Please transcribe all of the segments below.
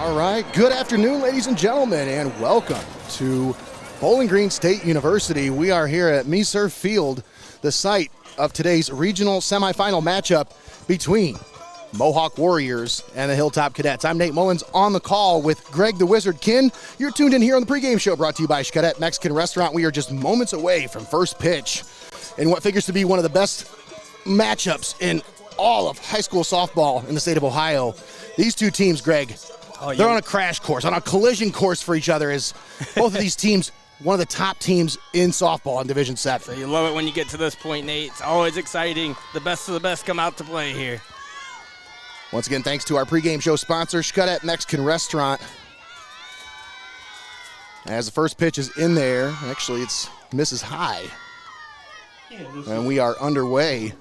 All right, good afternoon, ladies and gentlemen, and welcome to Bowling Green State University. We are here at Meserve Field, the site of today's regional semifinal matchup between Mohawk Warriors and the Hilltop Cadets. I'm Nate Mullins on the call with Greg the Wizard Kinn. You're tuned in here on the pregame show brought to you by XCARET Mexican Restaurant. We are just moments away from first pitch in what figures to be one of the best matchups in all of high school softball in the state of Ohio. These two teams, Greg, they're on a crash course, on a collision course for each other, as both of these teams, one of the top teams in softball in Division 7. So you love it when you get to this point, Nate. It's always exciting. The best of the best come out to play here. Once again, thanks to our pregame show sponsor, XCARET Mexican Restaurant. As the first pitch is in there, actually it's misses high. And we are underway.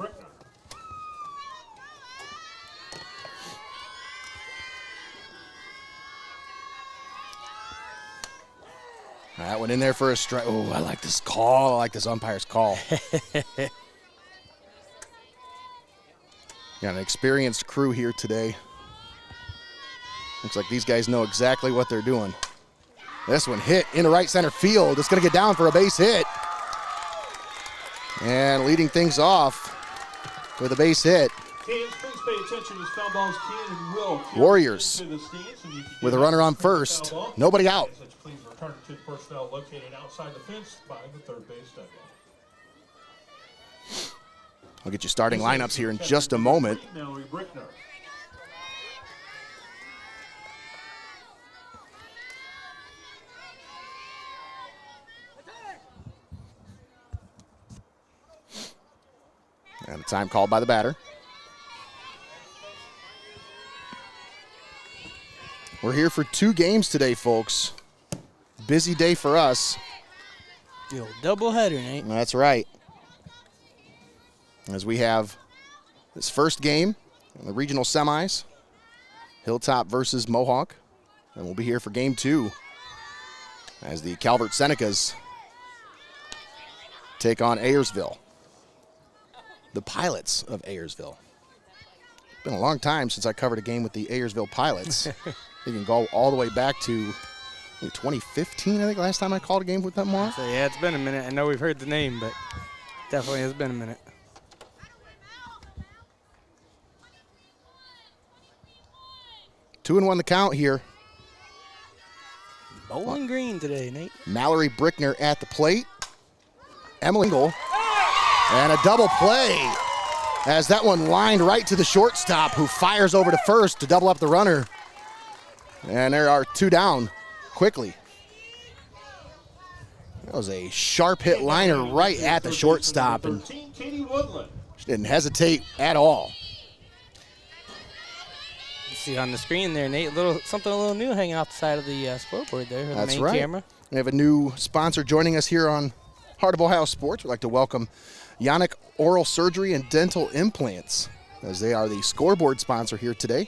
That one in there for a strike. Oh, I like this call. I like this umpire's call. Got an experienced crew here today. Looks like these guys know exactly what they're doing. This one hit into right center field. It's going to get down for a base hit. And leading things off with a base hit. Warriors with a runner on first. Nobody out. Please return to the personnel located outside the fence by the third base dugout. I'll get you starting lineups here in just a moment. And the time called by the batter. We're here for 2 games today, folks. Busy day for us. The old doubleheader, Nate. That's right. As we have this first game in the regional semis, Hilltop versus Mohawk. And we'll be here for game 2 as the Calvert Senecas take on Ayersville, the Pilots of Ayersville. It's been a long time since I covered a game with the Ayersville Pilots. You can go all the way back to 2015, I think, last time I called a game with them all. So, yeah, it's been a minute. I know we've heard the name, but definitely has been a minute. Two and 1 the count here. Bowling Green today, Nate. Mallory Brickner at the plate. Emily Engel. And a double play as that one lined right to the shortstop, who fires over to first to double up the runner. And there are 2 down quickly. That was a sharp hit liner right at the shortstop, and she didn't hesitate at all. You see on the screen there, Nate, something a little new hanging off the side of the scoreboard there. That's the main right. Camera. We have a new sponsor joining us here on Heart of Ohio Sports. We'd like to welcome YANICH Oral Surgery and Dental Implants, as they are the scoreboard sponsor here today.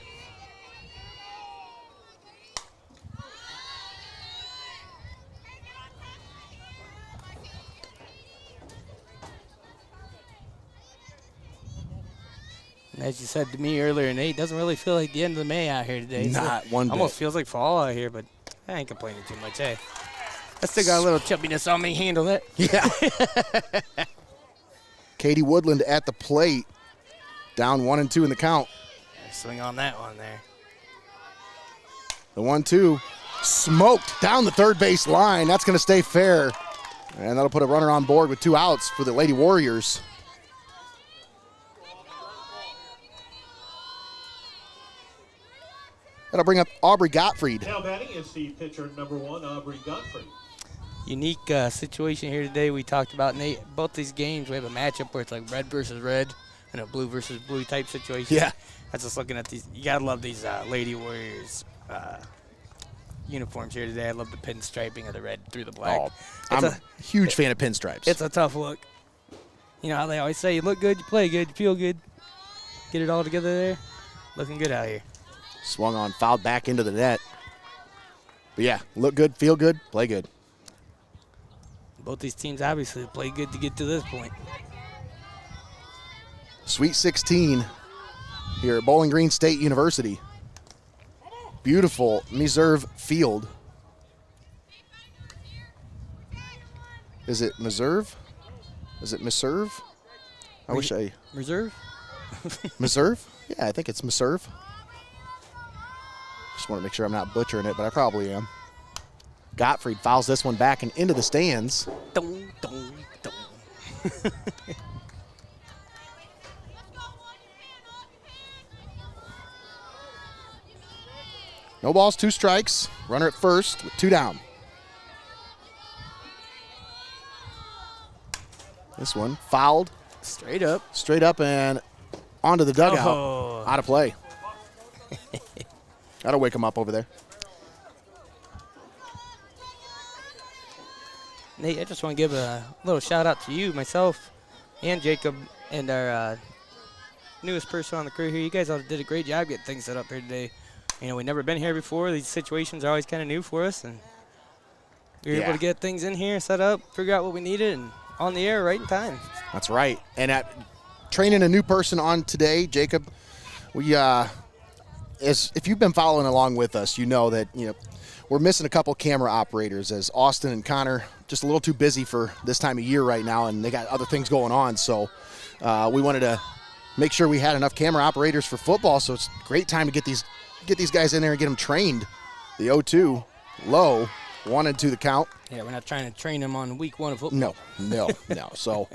And as you said to me earlier, Nate, doesn't really feel like the end of the May out here today. Not one bit. Almost feels like fall out here, but I ain't complaining too much, hey. I still got a little chubbiness on me, handle it. Yeah. Katie Woodland at the plate, down 1 and 2 in the count. Swing on that one there. The 1-2 smoked down the third base line. That's going to stay fair. And that'll put a runner on board with 2 outs for the Lady Warriors. That'll bring up Aubrey Gottfried. Now batting is the pitcher number 1, Aubrey Gottfried. Unique situation here today. We talked about, Nate, both these games, we have a matchup where it's like red versus red and a blue versus blue type situation. Yeah. I was just looking at these. You got to love these Lady Warriors uniforms here today. I love the pinstriping of the red through the black. Oh, I'm a huge fan of pinstripes. It's a tough look. You know how they always say, you look good, you play good, you feel good. Get it all together there. Looking good out here. Swung on, fouled back into the net. But yeah, look good, feel good, play good. Both these teams obviously play good to get to this point. Sweet 16 here at Bowling Green State University. beautiful Meserve field. Is it Meserve? Is it Meserve? I wish I... Reserve? Meserve? Yeah, I think it's Meserve. Just want to make sure I'm not butchering it, but I probably am. Gottfried fouls this one back and into the stands. Dong, dong, dong. No balls, 2 strikes. Runner at first with 2 down. This one fouled. Straight up. Straight up and onto the dugout. Oh. Out of play. That'll wake him up over there. Nate, I just want to give a little shout out to you, myself, and Jacob, and our newest person on the crew here. You guys all did a great job getting things set up here today. You know, we've never been here before. These situations are always kind of new for us, and we were able to get things in here, set up, figure out what we needed, and on the air right in time. That's right. And at training a new person on today, Jacob, we if you've been following along with us, you know that we're missing a couple camera operators, as Austin and Connor just a little too busy for this time of year right now, and they got other things going on. So we wanted to make sure we had enough camera operators for football. So it's a great time to get these guys in there and get them trained. The 0-2 low, 1-2 the count. Yeah, we're not trying to train them on week 1 of football. No. So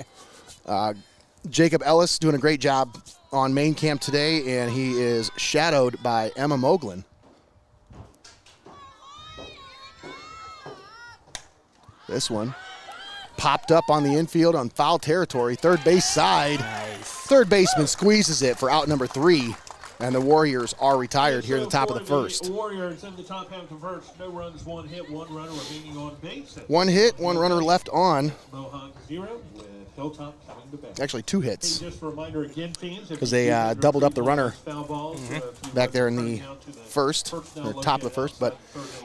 Jacob Ellis doing a great job on main camp today, and he is shadowed by Emma Moglin. This one popped up on the infield on foul territory, third base side. Nice. Third baseman squeezes it for out number 3, and the Warriors are retired here at the top of the first. Warriors in the top half of first. No runs, 1 hit, 1 runner remaining on base. 1 hit, 1 runner left on. Mohawk 0 with Hilltop coming to bat. Actually 2 hits. Just a reminder again, fans, because they doubled up the runner back there in the first, or top of the first. But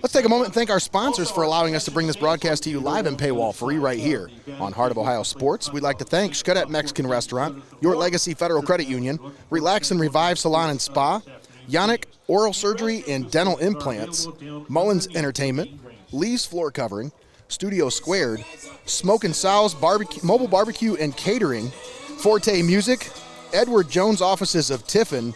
let's take a moment and thank our sponsors for allowing us to bring this broadcast to you live and paywall free right here on Heart of Ohio Sports. We'd like to thank XCARET Mexican Restaurant, Your Legacy Federal Credit Union, Relax and Revive Salon and Spa, YANICH Oral Surgery and Dental Implants, Mullins Entertainment, Lee's Floor Covering, Studio Squared, SMOKIN SOWS Mobile Barbecue and Catering, FORTE Music, Edward Jones Offices of TIFFIN,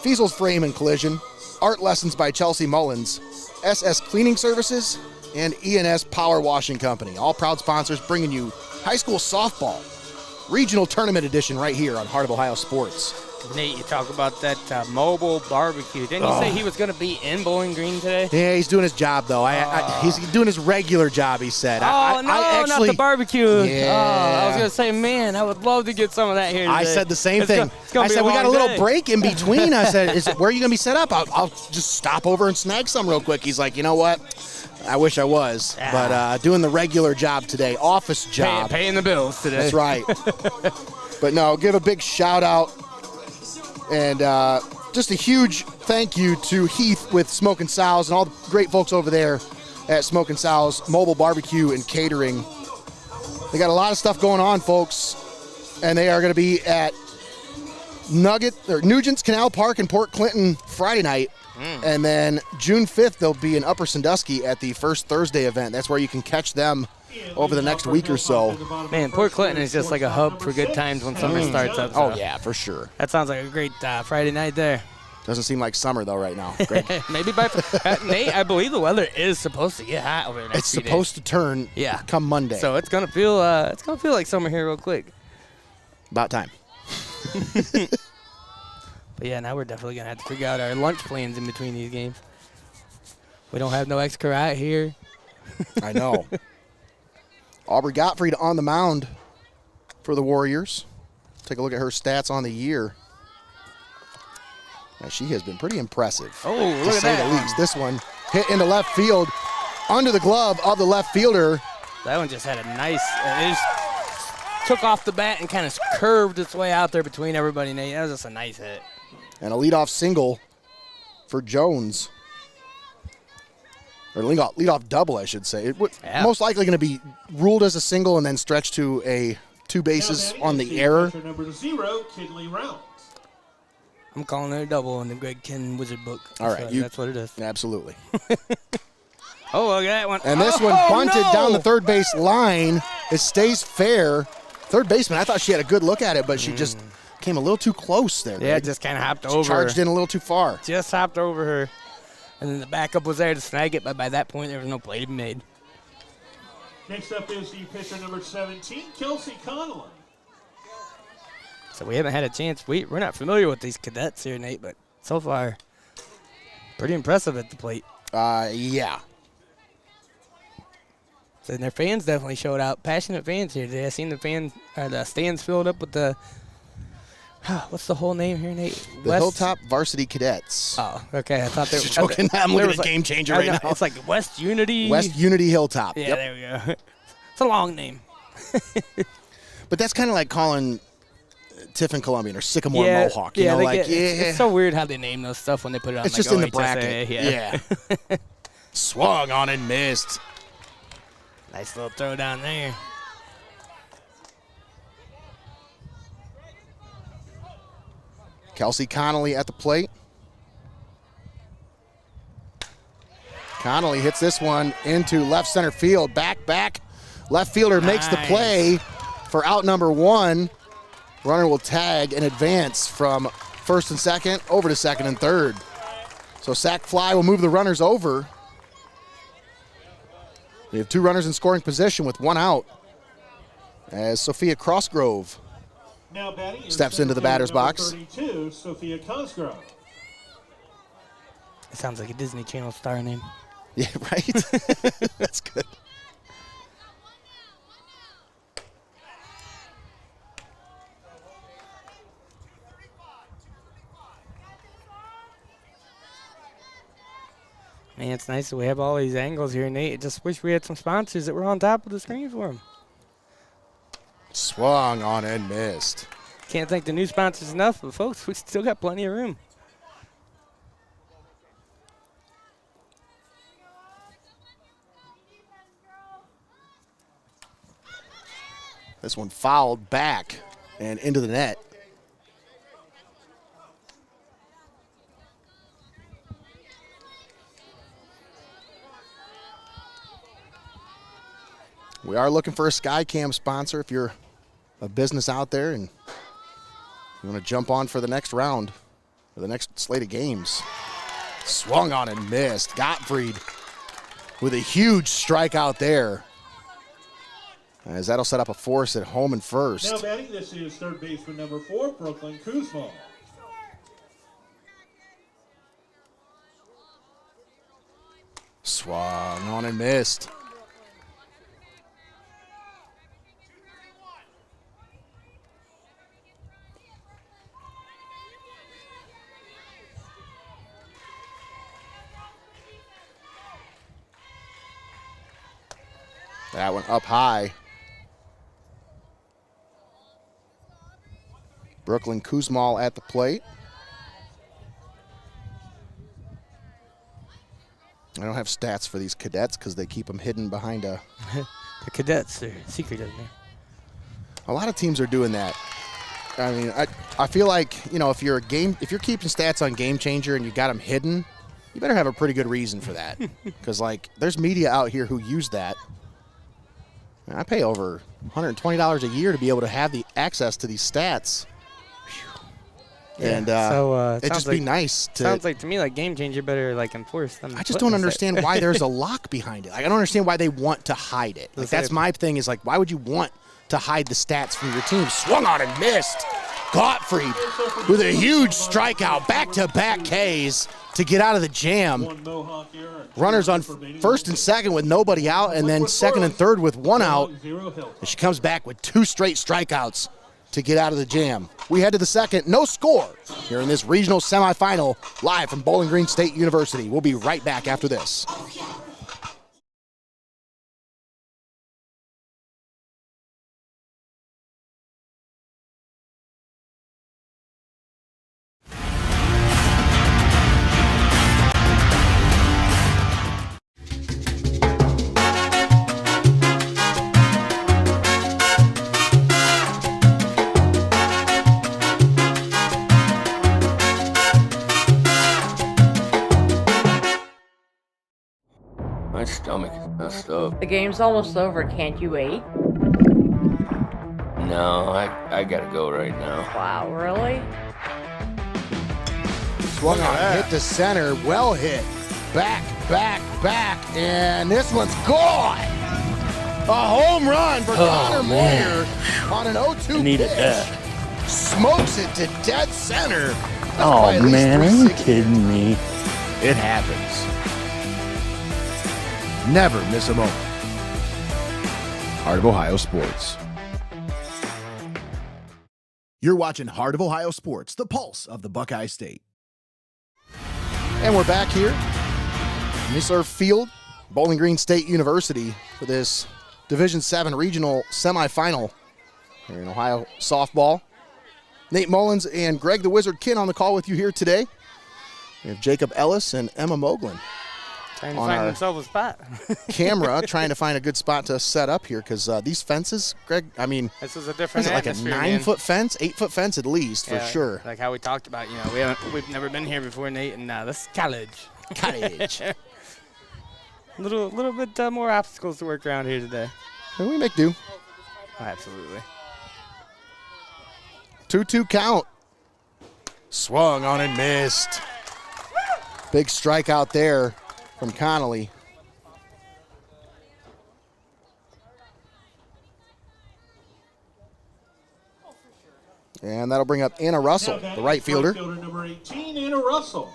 FEASEL'S Frame and Collision, Art Lessons by Chelsea Mullins, SS Cleaning Services, and E&S Power Washing Company. All proud sponsors bringing you high school softball regional tournament edition right here on Heart of Ohio Sports. Nate, you talk about that mobile barbecue. Didn't you say he was going to be in Bowling Green today? Yeah, he's doing his job, though. He's doing his regular job, he said. Not the barbecue. Yeah. I was going to say, man, I would love to get some of that here today. I said the same thing. I said, we got a little break in between. I said, where are you going to be set up? I'll just stop over and snag some real quick. He's like, you know what? I wish I was. But doing the regular job today, office job. Paying the bills today. That's right. But no, give a big shout out. And just a huge thank you to Heath with SMOKIN SOWS and all the great folks over there at SMOKIN SOWS Mobile Barbecue and Catering. They got a lot of stuff going on, folks, and they are going to be at Nugent's Canal Park in Port Clinton Friday night, and then June 5th they'll be in Upper Sandusky at the First Thursday event. That's where you can catch them over the next week or so. Man, Port Clinton is just like a hub for good times when summer starts up. So. Oh, yeah, for sure. That sounds like a great Friday night there. Doesn't seem like summer, though, right now. Maybe by Nate, I believe the weather is supposed to get hot over the next few days. It's supposed to turn come Monday. So it's gonna feel like summer here real quick. About time. But yeah, now we're definitely gonna have to figure out our lunch plans in between these games. We don't have no XCARET here. I know. Aubrey Gottfried on the mound for the Warriors. Take a look at her stats on the year. Now, she has been pretty impressive. Oh, look at to say that. the least. This one hit into left field under the glove of the left fielder. That one just had a nice, it just took off the bat and kind of curved its way out there between everybody. Nate, that was just a nice hit. And a leadoff single for Jones. Or leadoff double, I should say. Most likely going to be ruled as a single and then stretched to a 2 bases on the error. Number 0, Kinley Rounds. I'm calling it a double in the Greg Kinn Wizard book. All right, That's what it is. Absolutely. Oh, look at that one. And this one bunted down the third base line. It stays fair. Third baseman, I thought she had a good look at it, but she just came a little too close there. Yeah, Greg. just kind of hopped She over charged her. in a little too far. Just hopped over her. And then the backup was there to snag it, but by that point, there was no play to be made. Next up is the pitcher number 17, Kelsey Connolly. So we haven't had a chance. We're not familiar with these cadets here, Nate, but so far, pretty impressive at the plate. Yeah. So their fans definitely showed out. Passionate fans here today. I seen the stands filled up with the, what's the whole name here, Nate? The Hilltop Varsity Cadets. Oh, okay. I thought they were Joking. I'm looking at Game Changer right now. It's like West Unity. West Unity Hilltop. Yeah, Yep. there we go. It's a long name. But that's kind of like calling TIFFIN Columbian or Sycamore Mohawk. You know, like, it's so weird how they name those stuff when they put it on. It's like just in the OHSAA, bracket. Yeah. Swung on and missed. Nice little throw down there. Kelsey Connolly at the plate. Connolly hits this one into left center field. Back. Left fielder makes the play for out number one. Runner will tag and advance from first and second over to second and third. So sac fly will move the runners over. We have two runners in scoring position with one out as Sophia Crossgrove Now batting is steps into the batter's number box. 32, Sophia Cosgrove. It sounds like a Disney Channel star name. Yeah, right? That's good. Man, it's nice that we have all these angles here, Nate. I just wish we had some sponsors that were on top of the screen for them. Swung on and missed. Can't thank the new sponsors enough, but folks, we still got plenty of room. This one fouled back and into the net. We are looking for a Skycam sponsor if you're a business out there and you want to jump on for the next round or the next slate of games. Swung on and missed. Gottfried with a huge strikeout there. As that'll set up a force at home and first. Now batting, this is third baseman number 4, Brooklyn Kuzma. Swung on and missed. That one up high. Brooklyn Kuzmal at the plate. I don't have stats for these cadets because they keep them hidden behind a... The cadets are secret, isn't there? A lot of teams are doing that. I mean, I feel like, you know, if you're keeping stats on Game Changer and you got them hidden, you better have a pretty good reason for that. Because, like, there's media out here who use that. And I pay over $120 a year to be able to have the access to these stats. Yeah, And it'd just be nice to... Sounds like to me like Game Changer better like enforce them. I just don't understand why there's a lock behind it. Like, I don't understand why they want to hide it. Like, that's my thing is, like, why would you want to hide the stats from your team? Swung on and missed. Gottfried with a huge strikeout, back-to-back Ks to get out of the jam. Runners on first and second with nobody out, and then second and third with one out. And she comes back with two straight strikeouts to get out of the jam. We head to the second, no score here in this regional semifinal, live from Bowling Green State University. We'll be right back after this. My stomach is messed up. The game's almost over. Can't you wait? No, I gotta go right now. Wow, really? Swung on, hit to center, well hit. Back, and this one's gone. A home run for Connor Moyer on an 0-2 Needed pitch. that. Smokes it to dead center. That's by Oh at least man, are you 360. kidding me? It happens. Never miss a moment. Heart of Ohio Sports. You're watching Heart of Ohio Sports, the pulse of the Buckeye State. And we're back here, Meserve Field, Bowling Green State University, for this Division VII regional semifinal here in Ohio softball. Nate Mullins and Greg the Wizard Kinn on the call with you here today. We have Jacob Ellis and Emma Moglin Trying to on find our themselves a spot. camera, trying to find a good spot to set up here, because these fences, Greg, I mean, This is a is different it like a atmosphere, man. 9-foot fence, 8-foot fence at least, for Yeah, sure. Like how we talked about, we've never been here before, Nate, and this is college. Cottage. little bit more obstacles to work around here today. And we make do. Oh, absolutely. 2-2 count. Swung on and missed. Big strikeout there from Connolly. And that'll bring up Anna Russell, Now the right fielder. number 18, Anna Russell.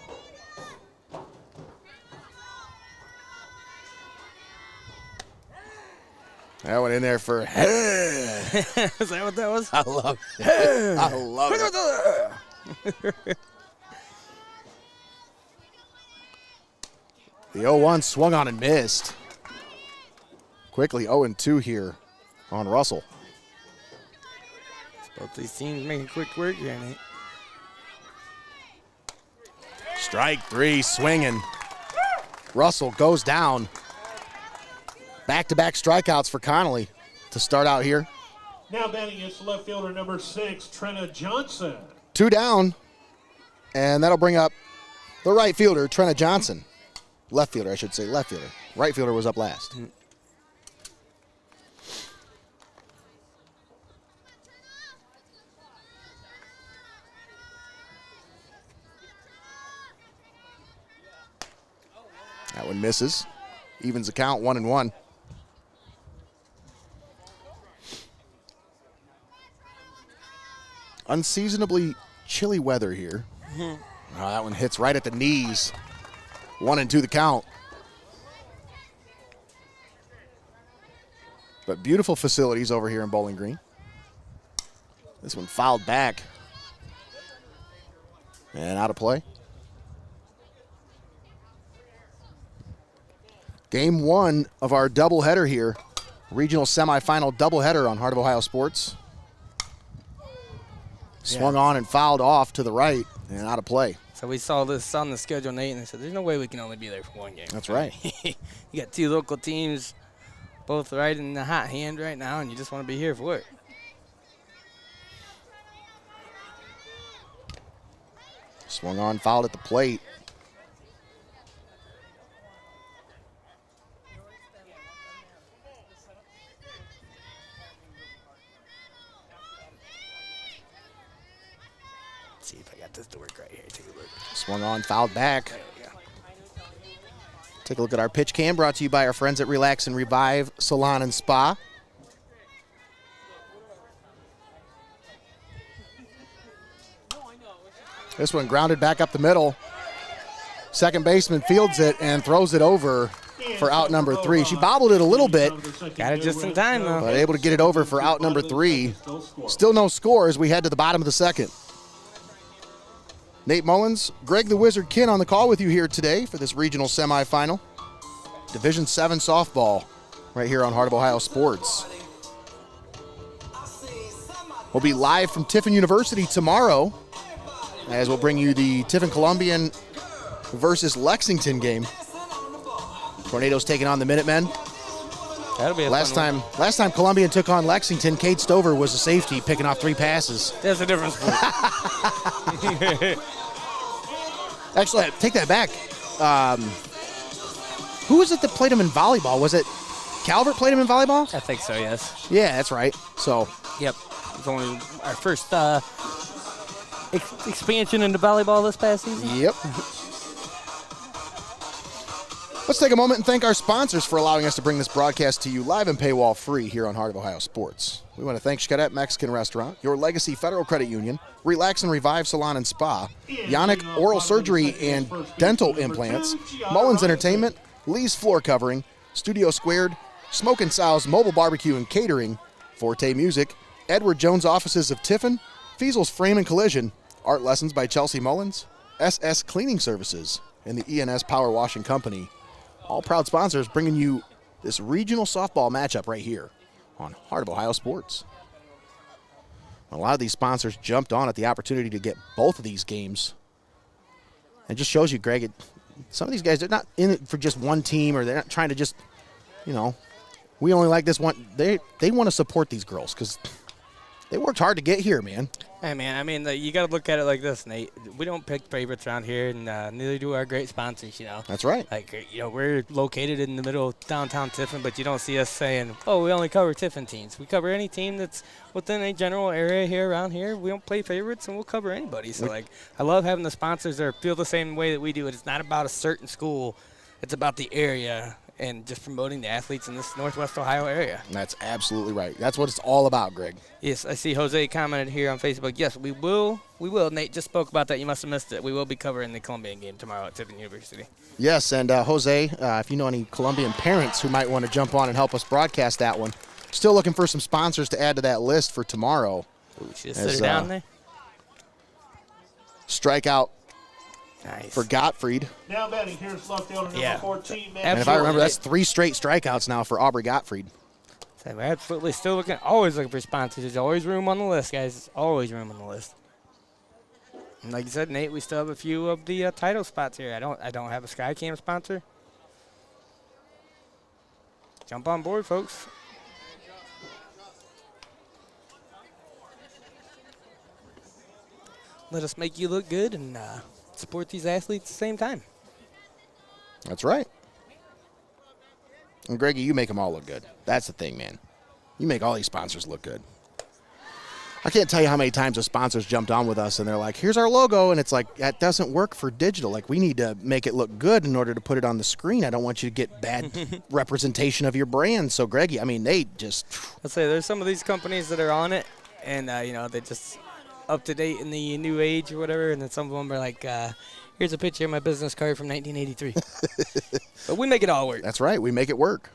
That went in there for Is that what that was? I love it. I love it. The 0-1 swung on and missed. Quickly 0-2 here on Russell. Both these teams making quick work here, Nate. Strike three, swinging. Russell goes down. Back-to-back strikeouts for Connolly to start out here. Now batting is left fielder number 6, Trenna Johnson. 2 down, and that'll bring up the right fielder, Trenna Johnson. Left fielder, I should say, left fielder. Right fielder was up last. That one misses. Evens the count, 1-1. Unseasonably chilly weather here. Oh, that one hits right at the knees. 1-2 the count. But beautiful facilities over here in Bowling Green. This one fouled back. And out of play. Game 1 of our doubleheader here. Regional semifinal doubleheader on Heart of Ohio Sports. Swung on and fouled off to the right and out of play. So we saw this on the schedule, Nate, and they said, there's no way we can only be there for one game. That's right. You got 2 local teams, both right in the hot hand right now, and you just want to be here for it. Swung on, fouled at the plate. Let's see if I got this to work right here. Take a look. Swung on, fouled back. There we go. Take a look at our pitch cam, brought to you by our friends at Relax and Revive Salon and Spa. This one grounded back up the middle. Second baseman fields it and throws it over for out number 3. She bobbled it a little bit, Got it just in time, though. but able to get it over for out number 3. Still no score as we head to the bottom of the second. Nate Mullins, Greg the Wizard Kinn on the call with you here today for this regional semifinal. Division VII softball right here on Heart of Ohio Sports. We'll be live from Tiffin University tomorrow as we'll bring you the Tiffin Columbian versus Lexington game. Tornadoes taking on the Minutemen. That'll be a Last fun one. time Columbian took on Lexington, Kate Stover was a safety picking off 3 passes. There's a difference. Actually, take that back. Who was it that played him in volleyball? Was it Calvert played him in volleyball? I think so, yes. Yeah, that's right. So, Yep. It's only our first expansion into volleyball this past season. yep. Let's take a moment and thank our sponsors for allowing us to bring this broadcast to you live and paywall free here on Heart of Ohio Sports. We want to thank XCARET Mexican Restaurant, Your Legacy Federal Credit Union, Relax and Revive Salon and Spa, YANICH Oral Surgery and Dental Implants, Mullins Entertainment, Lee's Floor Covering, Studio Squared, SMOKIN SOWS Mobile Barbecue and Catering, Forte Music, Edward Jones Offices of TIFFIN, FEASEL'S Frame and Collision, Art Lessons by Chelsea Mullins, SS Cleaning Services, and the ENS Power Washing Company. All proud sponsors bringing you this regional softball matchup right here on Heart of Ohio Sports. A lot of these sponsors jumped on at the opportunity to get both of these games. It just shows you, Greg, some of these guys, they're not in it for just one team, or they're not trying to just, we only like this one. They want to support these girls because they worked hard to get here, man. Hey, man, I mean, you got to look at it like this, Nate. We don't pick favorites around here, and neither do our great sponsors, That's right. Like, we're located in the middle of downtown Tiffin, but you don't see us saying, oh, we only cover Tiffin teams. We cover any team that's within a general area here around here. We don't play favorites, and we'll cover anybody. So, I love having the sponsors that feel the same way that we do. It's not about a certain school. It's about the area and just promoting the athletes in this Northwest Ohio area. That's absolutely right. That's what it's all about, Greg. Yes, I see Jose commented here on Facebook. Yes, we will. We will. Nate just spoke about that. You must have missed it. We will be covering the Columbian game tomorrow at Tiffin University. Yes, and Jose, if you know any Columbian parents who might want to jump on and help us broadcast that one, still looking for some sponsors to add to that list for tomorrow. Ooh, should sit her down there. Strikeout. Nice. For Gottfried. Now batting, here's left fielder number 14. And if I remember, that's 3 straight strikeouts now for Aubrey Gottfried. So we're absolutely still always looking for sponsors. There's always room on the list, guys. There's always room on the list. And like you said, Nate, we still have a few of the title spots here. I don't have a SkyCam sponsor. Jump on board, folks. Let us make you look good and support these athletes at the same time. That's right. And Greggy, you make them all look good. That's the thing, man. You make all these sponsors look good. I can't tell you how many times the sponsors jumped on with us and they're like, here's our logo. And it's like, that doesn't work for digital. Like, we need to make it look good in order to put it on the screen. I don't want you to get bad representation of your brand. So, Greggy, I mean, they just. I'll say there's some of these companies that are on it and, they just up to date in the new age or whatever. And then some of them are like, here's a picture of my business card from 1983. But we make it all work. That's right. We make it work.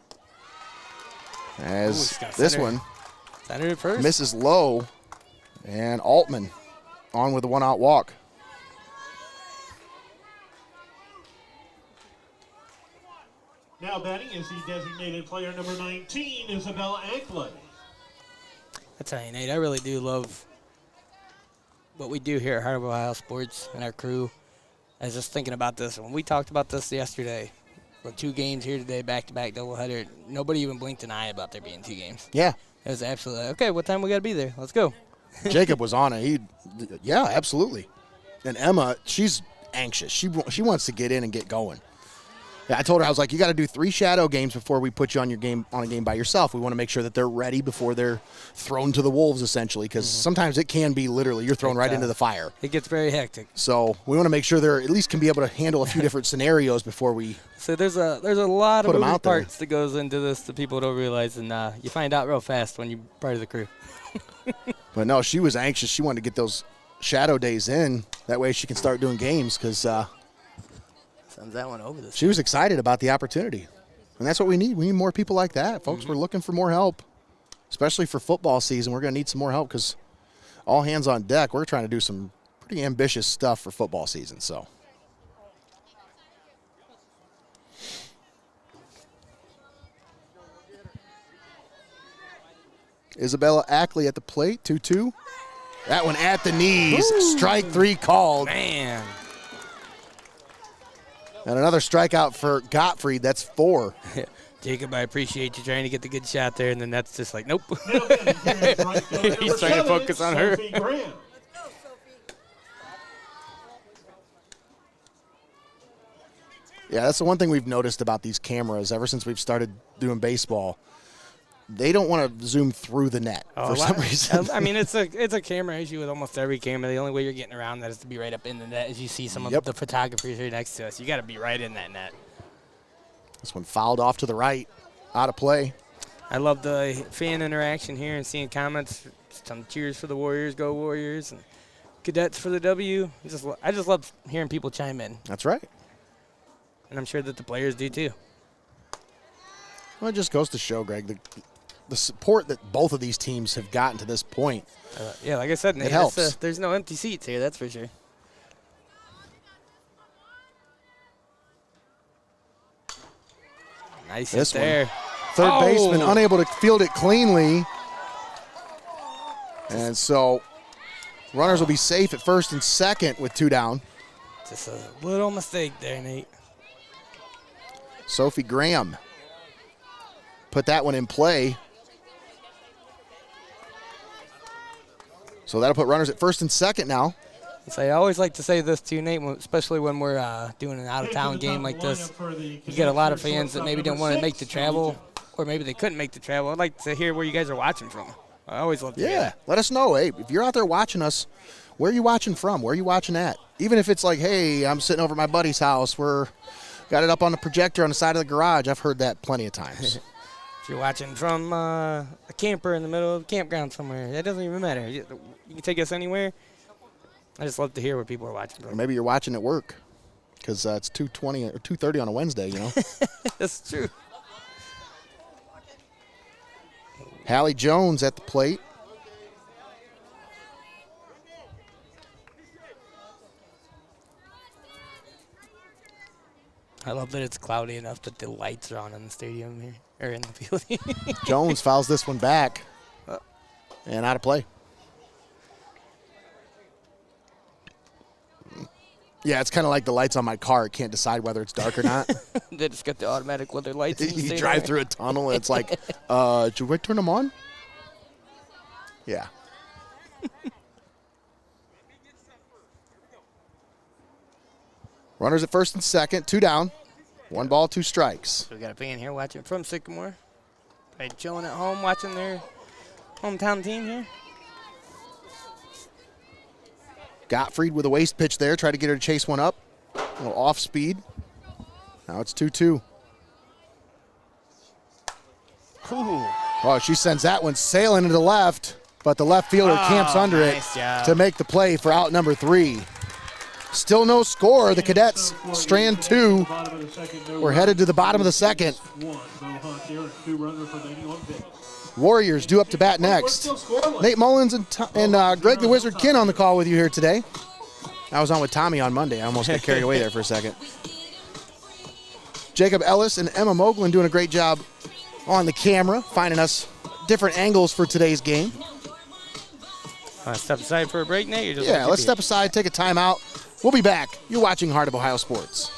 As this one centered first. misses low, and Altman on with a 1-out walk. Now batting is the designated player number 19, Isabella Ankley. I tell you, Nate, I really do love what we do here at Heart of Ohio Sports and our crew. I was just thinking about this. When we talked about this yesterday, with 2 games here today, back-to-back doubleheader, nobody even blinked an eye about there being 2 games. Yeah. It was absolutely, okay, what time we got to be there? Let's go. Jacob was on it. Yeah, absolutely. And Emma, she's anxious. She wants to get in and get going. Yeah, I told her, I was like, you got to do 3 shadow games before we put you on a game by yourself. We want to make sure that they're ready before they're thrown to the wolves, essentially, because sometimes it can be literally you're thrown right into the fire. It gets very hectic. So we want to make sure they're at least can be able to handle a few different scenarios before we. So there's a lot of moving out there. parts that goes into this that people don't realize, and you find out real fast when you're part of the crew. But no, she was anxious. She wanted to get those shadow days in. That way she can start doing games because. Sends that one over this. She was excited about the opportunity. And that's what we need. We need more people like that. Folks, we're looking for more help, especially for football season. We're going to need some more help because all hands on deck. We're trying to do some pretty ambitious stuff for football season. So. Isabella Ackley at the plate, 2-2. That one at the knees. Ooh. Strike 3 called. Man. And another strikeout for Gottfried. That's 4. Jacob, I appreciate you trying to get the good shot there, and then that's just like, nope. He's He's trying to focus on her. Yeah, that's the one thing we've noticed about these cameras ever since we've started doing baseball. They don't want to zoom through the net for some reason. I mean, it's a camera issue with almost every camera. The only way you're getting around that is to be right up in the net, as you see some of the photographers here next to us. You got to be right in that net. This one fouled off to the right, out of play. I love the fan interaction here and seeing comments, some cheers for the Warriors, go Warriors, and Cadets for the W. I just love hearing people chime in. That's right. And I'm sure that the players do too. Well, it just goes to show, Greg, the support that both of these teams have gotten to this point. Yeah, like I said, Nate, it helps. There's no empty seats here, that's for sure. Nice hit there. Third baseman unable to field it cleanly. And so runners will be safe at first and second with 2 down. Just a little mistake there, Nate. Sophie Graham put that one in play. So that'll put runners at first and second now. So I always like to say this too, Nate, especially when we're doing an out-of-town game like this. You get a lot of fans that maybe don't want to make the travel, or maybe they couldn't make the travel. I'd like to hear where you guys are watching from. I always love to hear that. Let us know. Hey, if you're out there watching us, where are you watching from? Where are you watching at? Even if it's like, hey, I'm sitting over at my buddy's house. We're got it up on the projector on the side of the garage. I've heard that plenty of times. If you're watching from a camper in the middle of a campground somewhere, that doesn't even matter. You can take us anywhere. I just love to hear where people are watching from. Or maybe you're watching at work because it's 2:20 or 2:30 on a Wednesday, you know. That's true. Hallie Jones at the plate. I love that it's cloudy enough that the lights are on in the stadium here, or in the field. Jones fouls this one back and out of play. Yeah, it's kind of like the lights on my car. It can't decide whether it's dark or not. They just got the automatic weather lights. You drive through a tunnel and it's like, should we turn them on? Yeah. Runners at first and second, 2 down. 1 ball, 2 strikes. So we got a fan here watching from Sycamore. Probably chilling at home watching their hometown team here. Gottfried with a waist pitch there. Try to get her to chase one up. A little off speed. Now it's 2-2. Oh, she sends that one sailing to the left, but the left fielder camps under it to make the play for out number 3. Still no score. The Cadets strand 2. We're headed to the bottom of the second. Warriors due up to bat next. Nate Mullins and Greg the Wizard Kinn on the call with you here today. I was on with Tommy on Monday. I almost got carried away there for a second. Jacob Ellis and Emma Moglin doing a great job on the camera, finding us different angles for today's game. Step aside for a break, Nate? Yeah, let's step aside, take a timeout. We'll be back. You're watching Heart of Ohio Sports.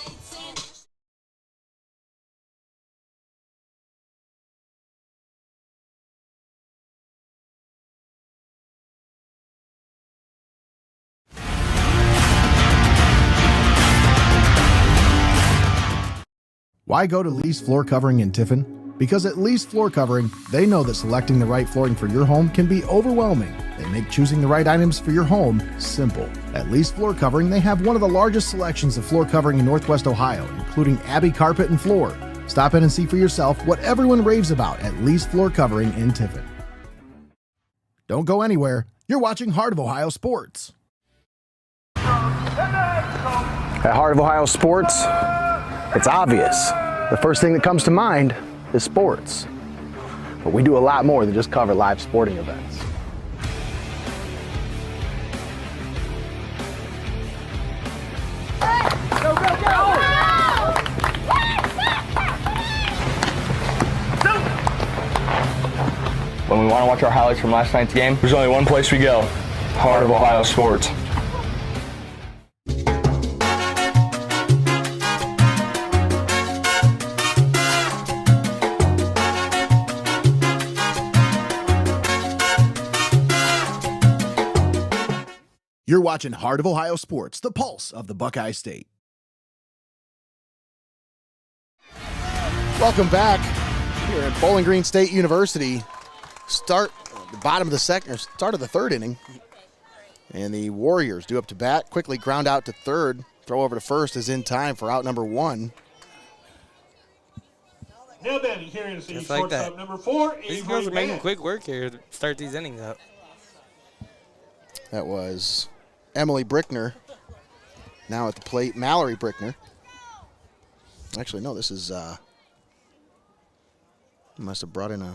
Why go to Lee's Floor Covering in Tiffin? Because at Lee's Floor Covering, they know that selecting the right flooring for your home can be overwhelming. They make choosing the right items for your home simple. At Lee's Floor Covering, they have one of the largest selections of floor covering in Northwest Ohio, including Abbey Carpet and Floor. Stop in and see for yourself what everyone raves about at Lee's Floor Covering in Tiffin. Don't go anywhere. You're watching Heart of Ohio Sports. At Heart of Ohio Sports, it's obvious. The first thing that comes to mind is sports. But we do a lot more than just cover live sporting events. Go, go, go! When we want to watch our highlights from last night's game, there's only one place we go: Heart of Ohio Sports. You're watching Heart of Ohio Sports, the pulse of the Buckeye State. Welcome back here at Bowling Green State University. Start the bottom of the second, or start of the third inning. And the Warriors due up to bat, quickly ground out to third. Throw over to first is in time for out number 1. Now batting here is the Just like shortstop that. number 4, These Avery girls are making Mack. quick work here to start these innings out. That was Emily Brickner. Now at the plate, Mallory Brickner. Actually, no, this is, must have brought in it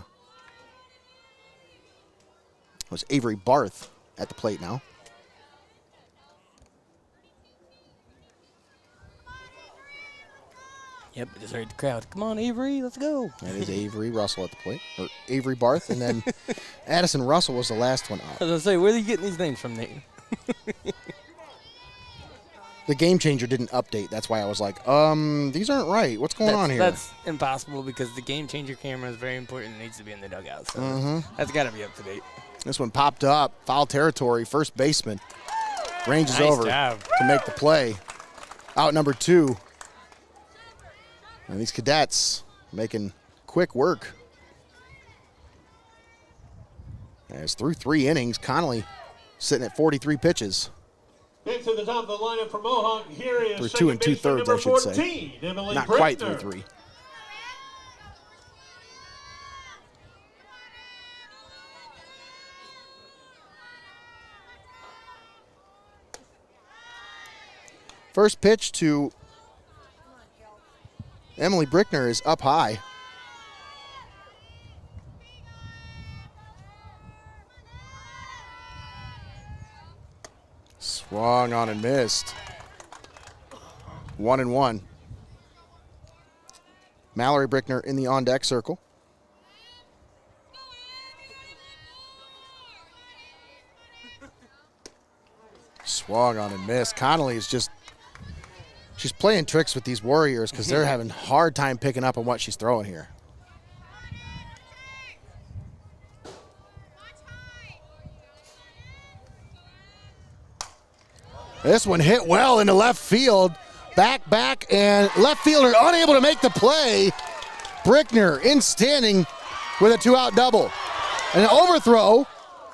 was Avery Barth at the plate now. Yep, I just heard the crowd. Come on, Avery, let's go. That is Avery Russell at the plate, or Avery Barth, and then Addison Russell was the last one I out. was going to say, where are you getting these names from, Nate? The game changer didn't update. That's why I was like, these aren't right. What's going on here? That's impossible because the game changer camera is very important and needs to be in the dugout. So that's got to be up to date. This one popped up, foul territory, first baseman. Ranges Nice over job. to make the play. Out number 2. And these cadets making quick work. As through 3 innings, Connolly sitting at 43 pitches. Back to the top of the lineup for Mohawk. Here is Through 2 second and baseman 2/3, number I should say. 14, Emily Not quite Brickner. through 3. First pitch to Emily Brickner is up high. Swung on and missed. 1-1. Mallory Brickner in the on-deck circle. Swung on and missed. Connolly is just, she's playing tricks with these Warriors because they're having a hard time picking up on what she's throwing here. This one hit well into left field. Back, and left fielder unable to make the play. Brickner in standing with a 2-out double. An overthrow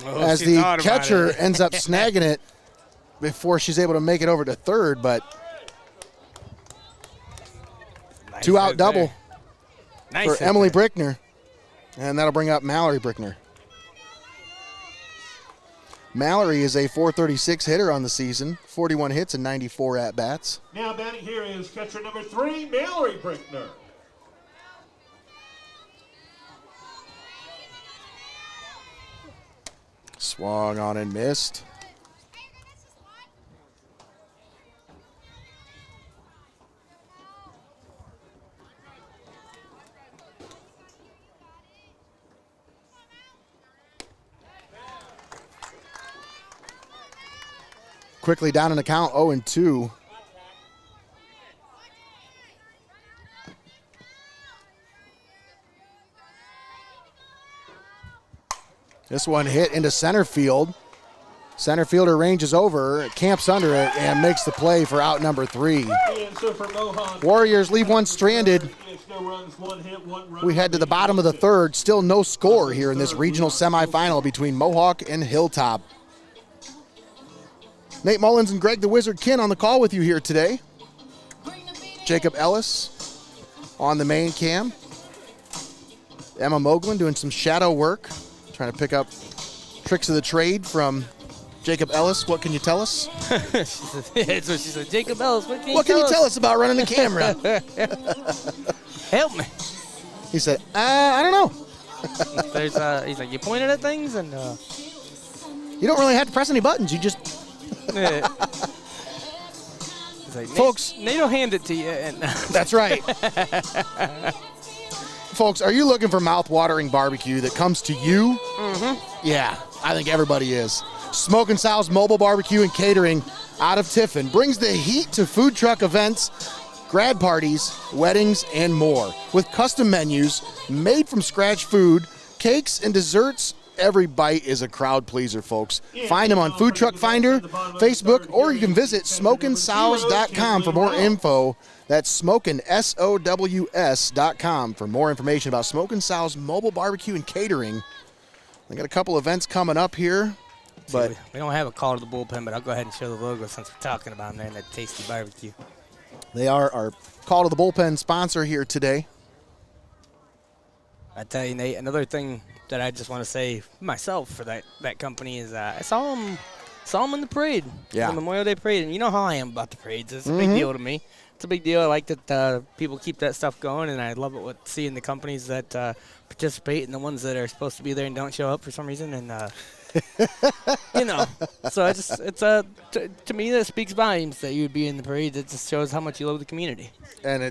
as she the thought about catcher it. ends up snagging it before she's able to make it over to third, but Nice 2-out hit double there. Nice for hit Emily there. Brickner. And that'll bring up Mallory Brickner. Mallory is a .436 hitter on the season, 41 hits and 94 at-bats. Now batting here is catcher number 3, Mallory Brickner. Swung on and missed. Quickly down in the count, 0-2. This one hit into center field. Center fielder ranges over, camps under it, and makes the play for out number 3. And so for Mohawk, Warriors leave one stranded. it's no runs, 1 hit, 1 run. We head to the bottom of the third. Still no score here in this regional semifinal between Mohawk and Hilltop. Nate Mullins and Greg the Wizard Kinn on the call with you here today. Jacob Ellis on the main cam. Emma Moglen doing some shadow work, trying to pick up tricks of the trade from Jacob Ellis. What can you tell us? So she said, Jacob Ellis, what What can you tell us about running the camera? Help me. He said, I don't know. There's, he's like, you pointed at things and You don't really have to press any buttons. You just, he's like, Folks- Nate will hand it to you. And that's right. Folks, are you looking for mouth-watering barbecue that comes to you? Mm-hmm. Yeah, I think everybody is. SMOKIN SOWS Mobile Barbecue and Catering out of Tiffin brings the heat to food truck events, grad parties, weddings, and more. With custom menus, made from scratch food, cakes and desserts, Every bite is a crowd pleaser, folks. Find them on Food Truck Finder, Facebook, or you can visit SMOKINSOWS.com for more info. That's SMOKIN, SOWS.com for more information about Smokin' Sal's mobile barbecue and catering. We got a couple events coming up here. But we don't have a call to the bullpen, but I'll go ahead and show the logo since we're talking about them there in that tasty barbecue. They are our call to the bullpen sponsor here today. I tell you, Nate, another thing that I just want to say myself for that company is I saw them in the parade, yeah, the Memorial Day parade, and you know how I am about the parades. It's a big deal to me. It's a big deal. I like that people keep that stuff going, and I love it with seeing the companies that participate and the ones that are supposed to be there and don't show up for some reason. And you know, so it's to me that speaks volumes that you would be in the parade. It just shows how much you love the community. And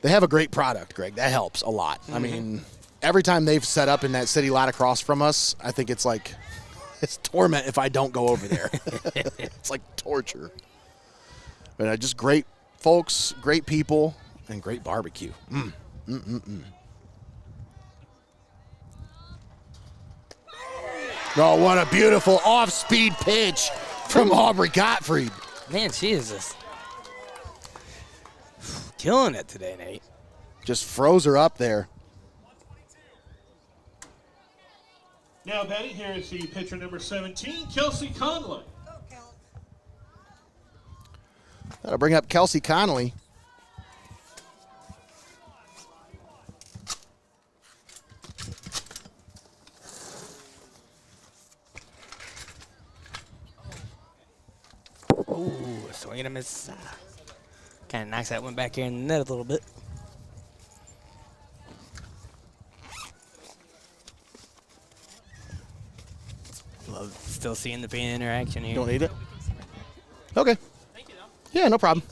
they have a great product, Greg. That helps a lot. I mean, every time they've set up in that city lot across from us, I think it's like it's torment if I don't go over there. It's like torture. But just great folks, great people, and great barbecue. Oh, what a beautiful off-speed pitch from Aubrey Gottfried. Man, she is just killing it today, Nate. Just froze her up there. Now batting here is the pitcher number 17, Kelsey Conley. That'll bring up Kelsey Connolly. Ooh, swing and a miss. Kind of knocks that one back here in the net a little bit. Love still seeing the fan interaction here. Don't need it? Okay. Yeah, no problem.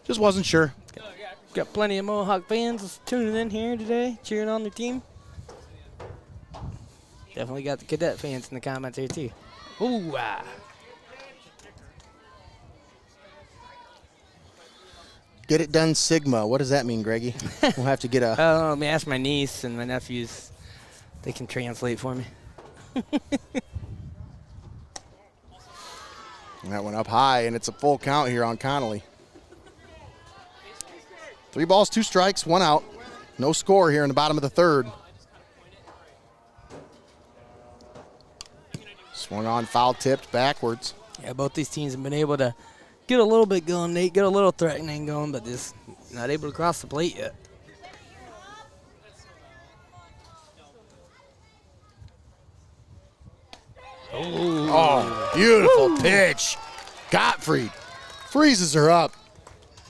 Just wasn't sure. Got plenty of Mohawk fans tuning in here today, cheering on their team. Definitely got the cadet fans in the comments here too. Ooh, Get it done, Sigma. What does that mean, Greggy? We'll have to get a... Oh, let me ask my niece and my nephews. They can translate for me. That went up high, and it's a full count here on Connolly. 3 balls, 2 strikes, 1 out. No score here in the bottom of the third. Swung on, foul tipped backwards. Yeah, both these teams have been able to get a little bit going, Nate, get a little threatening going, but just not able to cross the plate yet. Oh, beautiful pitch. Gottfried freezes her up.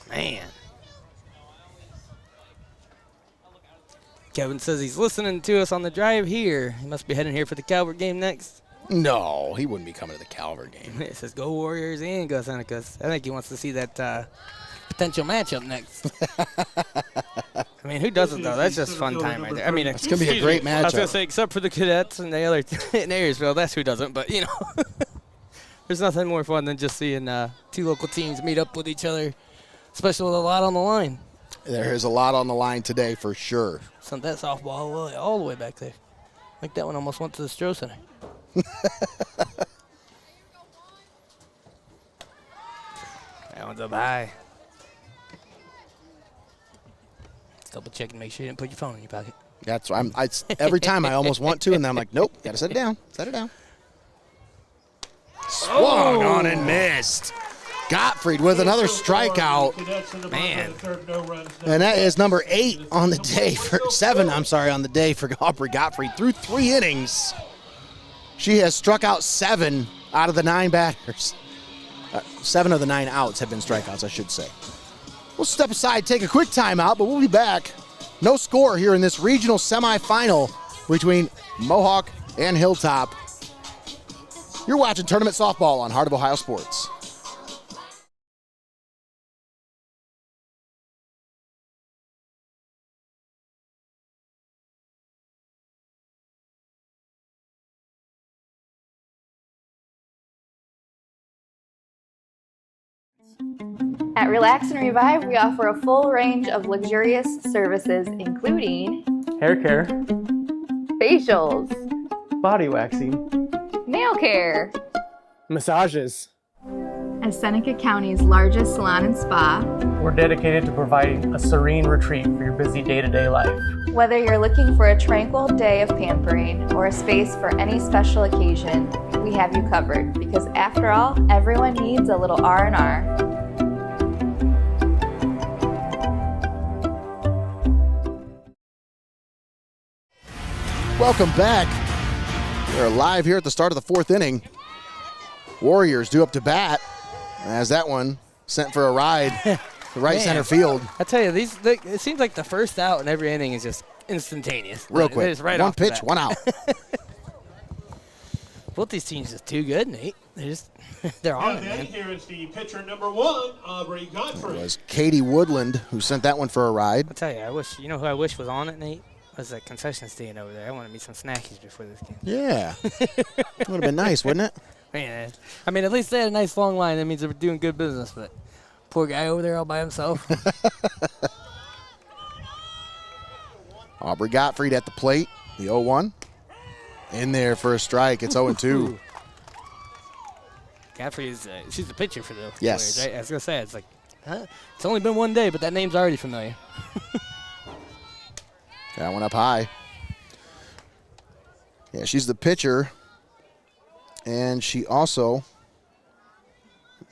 Man. Kevin says he's listening to us on the drive here. He must be heading here for the Calvert game next. No, he wouldn't be coming to the Calvert game. It says go Warriors and go Senecas. I think he wants to see that potential matchup next. I mean, who doesn't, though? That's just fun time right there. I mean, it's going to be a great matchup. I was going to say, except for the Cadets and the other in Ayersville, that's who doesn't. But, you know, there's nothing more fun than just seeing 2 local teams meet up with each other, especially with a lot on the line. There is a lot on the line today for sure. Sent that softball all the way back there. I think that one almost went to the Stroh Center. That one's up high. Double check and make sure you didn't put your phone in your pocket. That's why every time I almost want to, and then I'm like, nope, got to set it down. Set it down. Swung on and missed. Gottfried with another strikeout. Man. And that is number 8 on the day for 7, I'm sorry, on the day for Aubrey Gottfried. Through 3 innings, she has struck out 7 out of the 9 batters. 7 of the 9 outs have been strikeouts, I should say. We'll step aside, take a quick timeout, but we'll be back. No score here in this regional semifinal between Mohawk and Hilltop. You're watching Tournament Softball on Heart of Ohio Sports. At Relax and Revive, we offer a full range of luxurious services, including Hair care, Facials. Body waxing. Nail care. Massages. As Seneca County's largest salon and spa, We're dedicated to providing a serene retreat for your busy day-to-day life. Whether you're looking for a tranquil day of pampering or a space for any special occasion, we have you covered because after all, everyone needs a little R&R. Welcome back. We're live here at the start of the fourth inning. Warriors due up to bat as that one sent for a ride to right center field. I tell you, it seems like the first out in every inning is just instantaneous. Real quick. Just right one off the pitch, bat. one out. Both these teams are too good, Nate. They're on it, man. Here is the pitcher number 1, Aubrey It Godfrey. was Katie Woodland who sent that one for a ride. I tell you, you know who I wish was on it, Nate? Was that concession stand over there. I wanted me some snackies before this game. Yeah. Would have been nice, wouldn't it? Man, I mean, at least they had a nice long line. That means they were doing good business, but poor guy over there all by himself. Aubrey Gottfried at the plate, the 0-1. In there for a strike. It's 0-2. Godfrey she's the pitcher for the Yes. Warriors, right? I was going to say, it's like, huh? It's only been one day, but that name's already familiar. That one up high. Yeah, she's the pitcher. And she also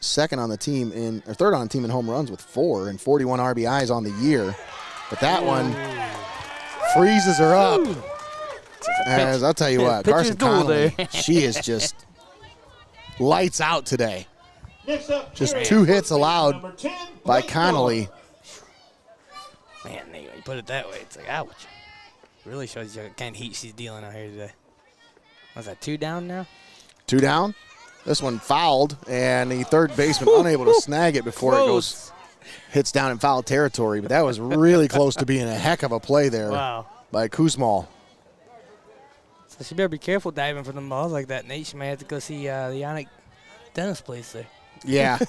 third on the team in home runs with 4 and 41 RBIs on the year. But that one freezes her up. As I'll tell you what, Carson Connolly, she is just lights out today. Just 2 hits allowed by Connolly. Man, Nate, when you put it that way, it's like, ouch. Really shows you what kind of heat she's dealing out here today. Was that 2 down now? 2 down. This one fouled, and the third baseman unable to snag it before it hits down in foul territory. But that was really close to being a heck of a play there by Kuzmal. So she better be careful diving for them balls like that, Nate. She might have to go see the YANICH Dennis place there. Yeah.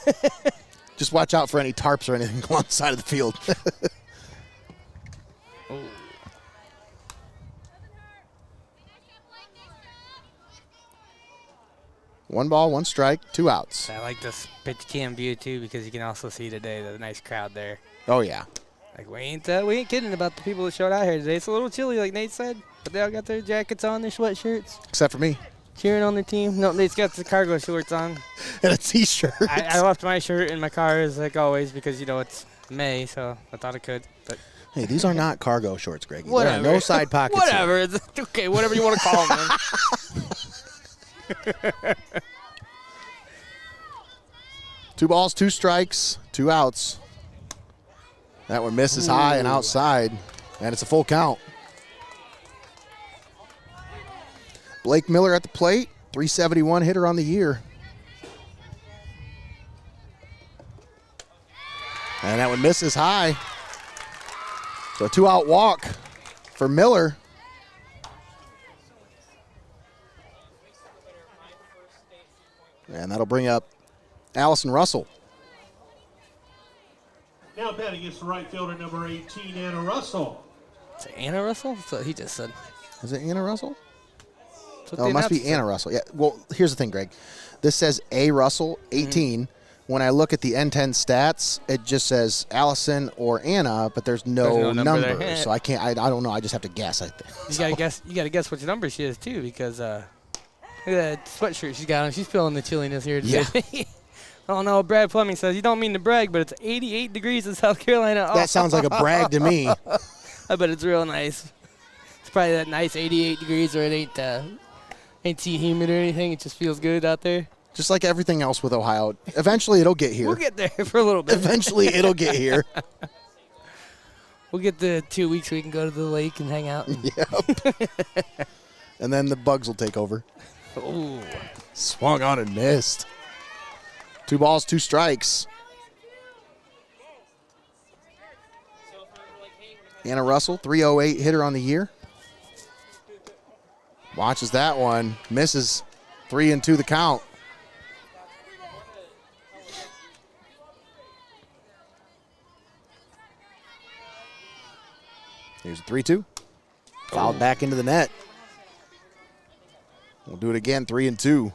Just watch out for any tarps or anything along the side of the field. One ball, 1 strike, 2 outs. I like this pitch cam view too because you can also see today the nice crowd there. Oh yeah. Like we ain't kidding about the people that showed out here today. It's a little chilly, like Nate said, but they all got their jackets on, their sweatshirts. Except for me. Cheering on their team. No, Nate's got the cargo shorts on. And a T-shirt. I left my shirt in my car as like always because it's May, so I thought I could. But hey, these are not cargo shorts, Greggy. Whatever. There are no side pockets. Whatever. It's okay, whatever you want to call them. Man. 2 balls, 2 strikes, 2 outs. That one misses high and outside, and it's a full count. Blake Miller at the plate, 371 hitter on the year. And that one misses high. So a 2-out walk for Miller. And that'll bring up Allison Russell. Now batting is the right fielder number 18, Anna Russell. Is it Anna Russell? That's what he just said. Is it Anna Russell? Oh, it must be Anna Russell. Yeah. Well, here's the thing, Greg. This says A. Russell, 18. Mm-hmm. When I look at the N10 stats, it just says Allison or Anna, but there's no number. So I can't. I don't know. I just have to guess. I think. You gotta guess. You gotta guess which number she is too, because look at that sweatshirt she's got on. She's feeling the chilliness here today. Yeah. Oh no, Brad Fleming says you don't mean to brag, but it's 88 degrees in South Carolina. That sounds like a brag to me. I bet it's real nice. It's probably that nice 88 degrees, or it ain't too humid or anything. It just feels good out there. Just like everything else with Ohio. Eventually it'll get here. We'll get there for a little bit. Eventually it'll get here. We'll get the 2 weeks we can go to the lake and hang out. Yep. And then the bugs will take over. Ooh. Swung on and missed. 2 balls, 2 strikes. Anna Russell, 308 hitter on the year. Watches that one. Misses. 3-2 the count. Here's a 3-2. Fouled back into the net. We'll do it again, 3-2.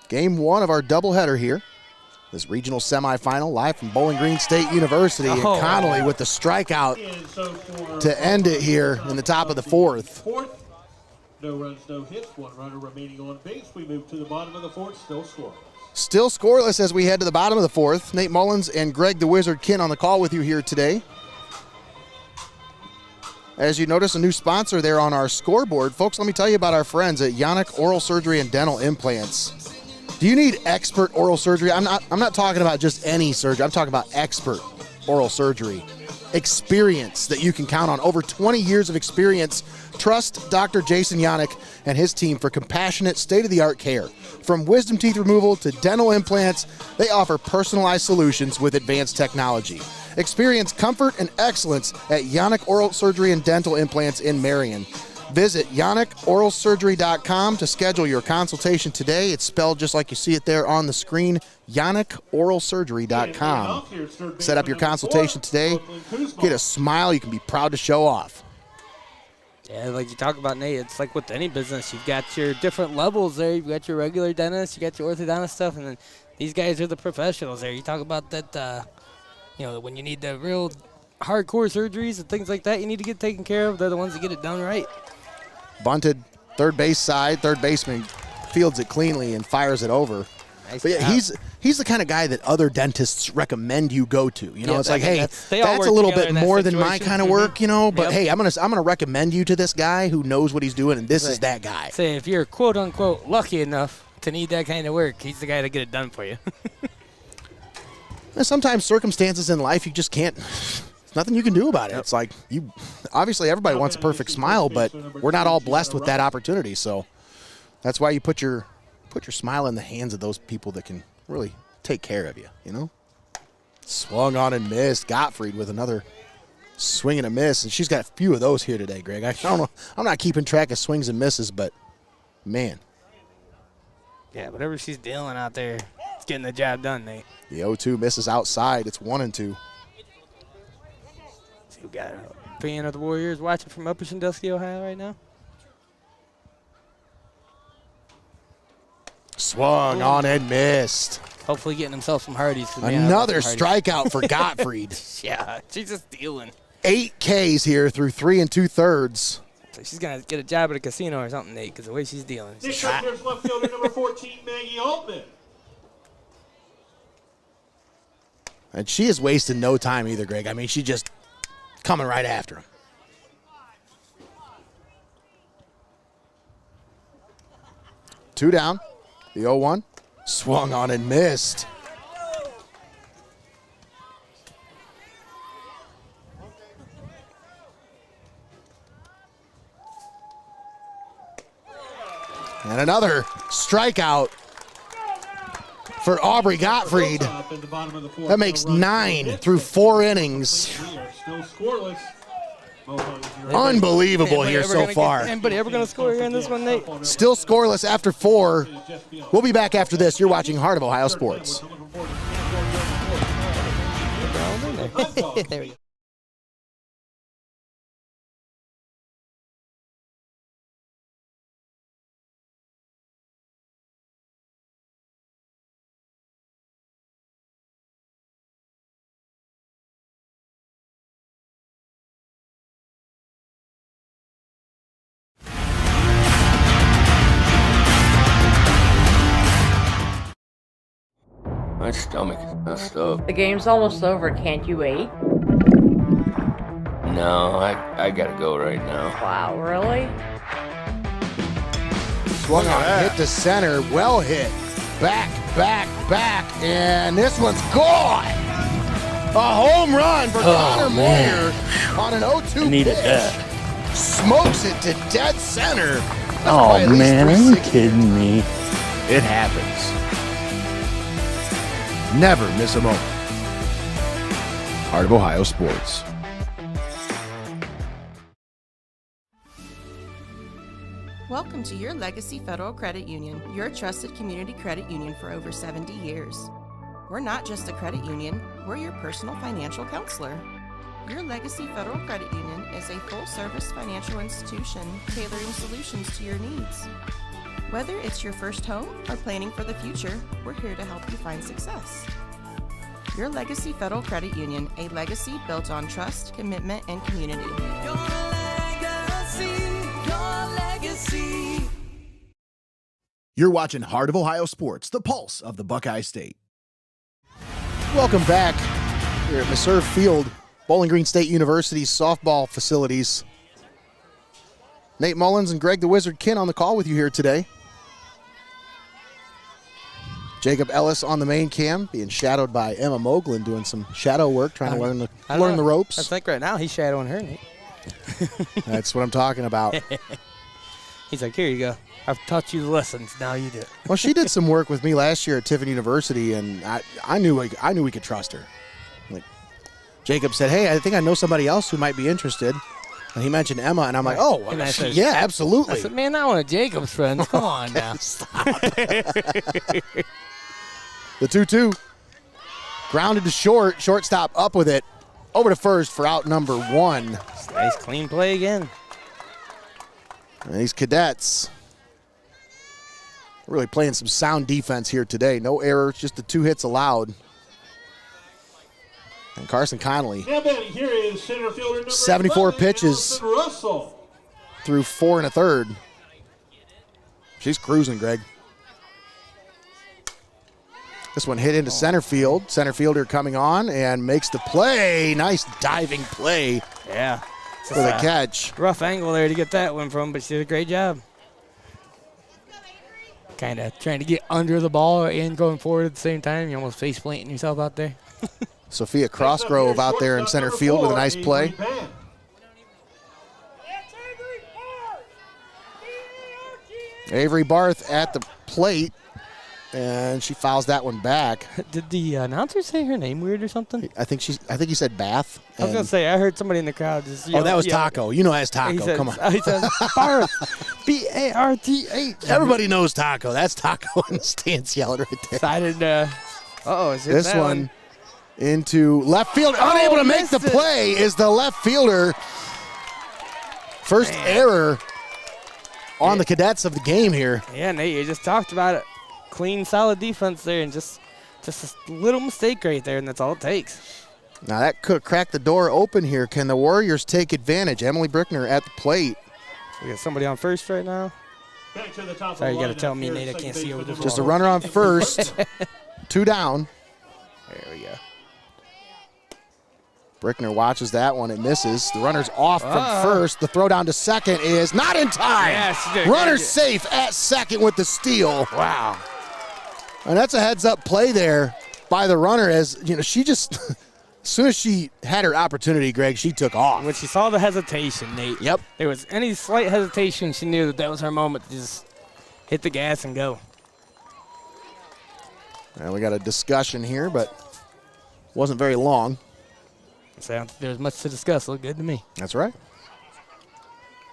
Game 1 of our doubleheader here. This regional semifinal live from Bowling Green State University. And Connolly with the strikeout to end it here in the top of the 4th. Fourth, no runs, no hits, 1 runner remaining on base. We move to the bottom of the 4th, still scoreless. Still scoreless as we head to the bottom of the 4th. Nate Mullins and Greg the Wizard Kinn on the call with you here today. As you notice, a new sponsor there on our scoreboard. Folks, let me tell you about our friends at YANICH Oral Surgery and Dental Implants. Do you need expert oral surgery? I'm not talking about just any surgery. I'm talking about expert oral surgery. Experience that you can count on. Over 20 years of experience. Trust Dr. Jason YANICH and his team for compassionate, state-of-the-art care. From wisdom teeth removal to dental implants, they offer personalized solutions with advanced technology. Experience comfort and excellence at YANICH Oral Surgery and Dental Implants in Marion. Visit YANICHoralsurgery.com to schedule your consultation today. It's spelled just like you see it there on the screen, YANICHoralsurgery.com. Set up your consultation today. Get a smile you can be proud to show off. Yeah, like you talk about, Nate, it's like with any business. You've got your different levels there. You've got your regular dentist, you got your orthodontist stuff, and then these guys are the professionals there. You talk about that, when you need the real hardcore surgeries and things like that, you need to get taken care of. They're the ones that get it done right. Bunted, third base side. Third baseman fields it cleanly and fires it over. Nice. But yeah, he's the kind of guy that other dentists recommend you go to. It's like, hey, that's a little bit more than my kind of work, But hey, I'm gonna recommend you to this guy who knows what he's doing, and this is that guy. Say if you're quote unquote lucky enough to need that kind of work, he's the guy to get it done for you. Sometimes circumstances in life you just can't. There's nothing you can do about it. It's like obviously everybody wants a perfect smile, but we're not all blessed with that opportunity. So that's why you put your smile in the hands of those people that can really take care of you. Swung on and missed. Gottfried with another swing and a miss, and she's got a few of those here today, Greg. I don't know. I'm not keeping track of swings and misses, but man. Yeah, whatever she's dealing out there, it's getting the job done, Nate. The 0-2 misses outside. It's 1-2. So we got a fan of the Warriors watching from Upper Sandusky, Ohio right now. Swung on and missed. Hopefully getting himself some Hardee's. Another strikeout for Gottfried. Yeah, she's just dealing. 8 Ks here through 3 2/3. So she's going to get a job at a casino or something, Nate, because the way she's dealing. This here's left fielder number 14, Maggie Altman. And she is wasting no time either, Greg. I mean, she's just coming right after him. Two down. The 0-1. Swung on and missed. And another strikeout for Aubrey Gottfried. That makes 9 through 4 innings. Unbelievable here so far. Anybody ever going to score here in this one, Nate? Still scoreless after 4. We'll be back after this. You're watching Heart of Ohio Sports. There we go. My stomach is messed up. The game's almost over. Can't you wait? No, I gotta go right now. Wow, really? Swung on, hit to center, well hit. Back, and this one's gone. A home run for Connor Moyer on an 0-2 pitch. Smokes it to dead center. Oh man, are you kidding me? It happens. Never miss a moment. Heart of Ohio Sports. Welcome to your Legacy Federal Credit Union, your trusted community credit union for over 70 years. We're not just a credit union, we're your personal financial counselor. Your Legacy Federal Credit Union is a full-service financial institution tailoring solutions to your needs. Whether it's your first home or planning for the future, we're here to help you find success. Your Legacy Federal Credit Union, a legacy built on trust, commitment, and community. Your legacy. You're watching Heart of Ohio Sports, the pulse of the Buckeye State. Welcome back here at Meserve Field, Bowling Green State University's softball facilities. Nate Mullins and Greg the Wizard Kinn on the call with you here today. Jacob Ellis on the main cam, being shadowed by Emma Moglen, doing some shadow work, trying to learn the ropes. I think right now he's shadowing her, Nate. That's what I'm talking about. He's like, here you go. I've taught you the lessons. Now you do it. Well, she did some work with me last year at TIFFIN University, and I knew we could trust her. Like, Jacob said, hey, I think I know somebody else who might be interested. And he mentioned Emma, and I'm like, oh, yeah, absolutely. I said, man, not one of Jacob's friends. Come on now. The 2-2. Grounded to short. Shortstop up with it. Over to first for out number 1. Nice clean play again. And these cadets really playing some sound defense here today. No errors, just the 2 hits allowed. And Carson Connolly, Now batting here is center fielder number 74 11, pitches Allison Russell. through 4 1/3. She's cruising, Greg. This one hit into center field. Center fielder coming on and makes the play. Nice diving play. Yeah. For the catch. Rough angle there to get that one from, but she did a great job. Kind of trying to get under the ball and going forward at the same time. You're almost face planting yourself out there. Sophia Crossgrove out there in center field with a nice play. Avery Barth at the plate, and she fouls that one back. Did the announcer say her name weird or something? I think he said Bath. I was gonna say I heard somebody in the crowd just. That was Taco. You know that's Taco. Come on. He says Barth, B-A-R-T-H. Everybody knows Taco. That's Taco in the stands yelling right there. Decided. This one into left field. Unable to make the play is the left fielder. First error on the cadets of the game here. Yeah, Nate, you just talked about it. Clean, solid defense there, and just a little mistake right there, and that's all it takes. Now that could crack the door open here. Can the Warriors take advantage? Emily Brickner at the plate. We got somebody on first right now. Back to the top Sorry, of you the got to tell me, lineup Nate, here, I can't second see over baseman the Just a runner on first. 2 down. There we go. Brickner watches that one. It misses. The runner's off from first. The throw down to second is not in time. Yes, Runner safe at second with the steal. Wow. And that's a heads-up play there by the runner, as she just as soon as she had her opportunity, Greg, she took off. When she saw the hesitation, Nate. Yep. There was any slight hesitation, she knew that was her moment to just hit the gas and go. And we got a discussion here, but wasn't very long. So I don't think there's much to discuss. Looked good to me. That's right.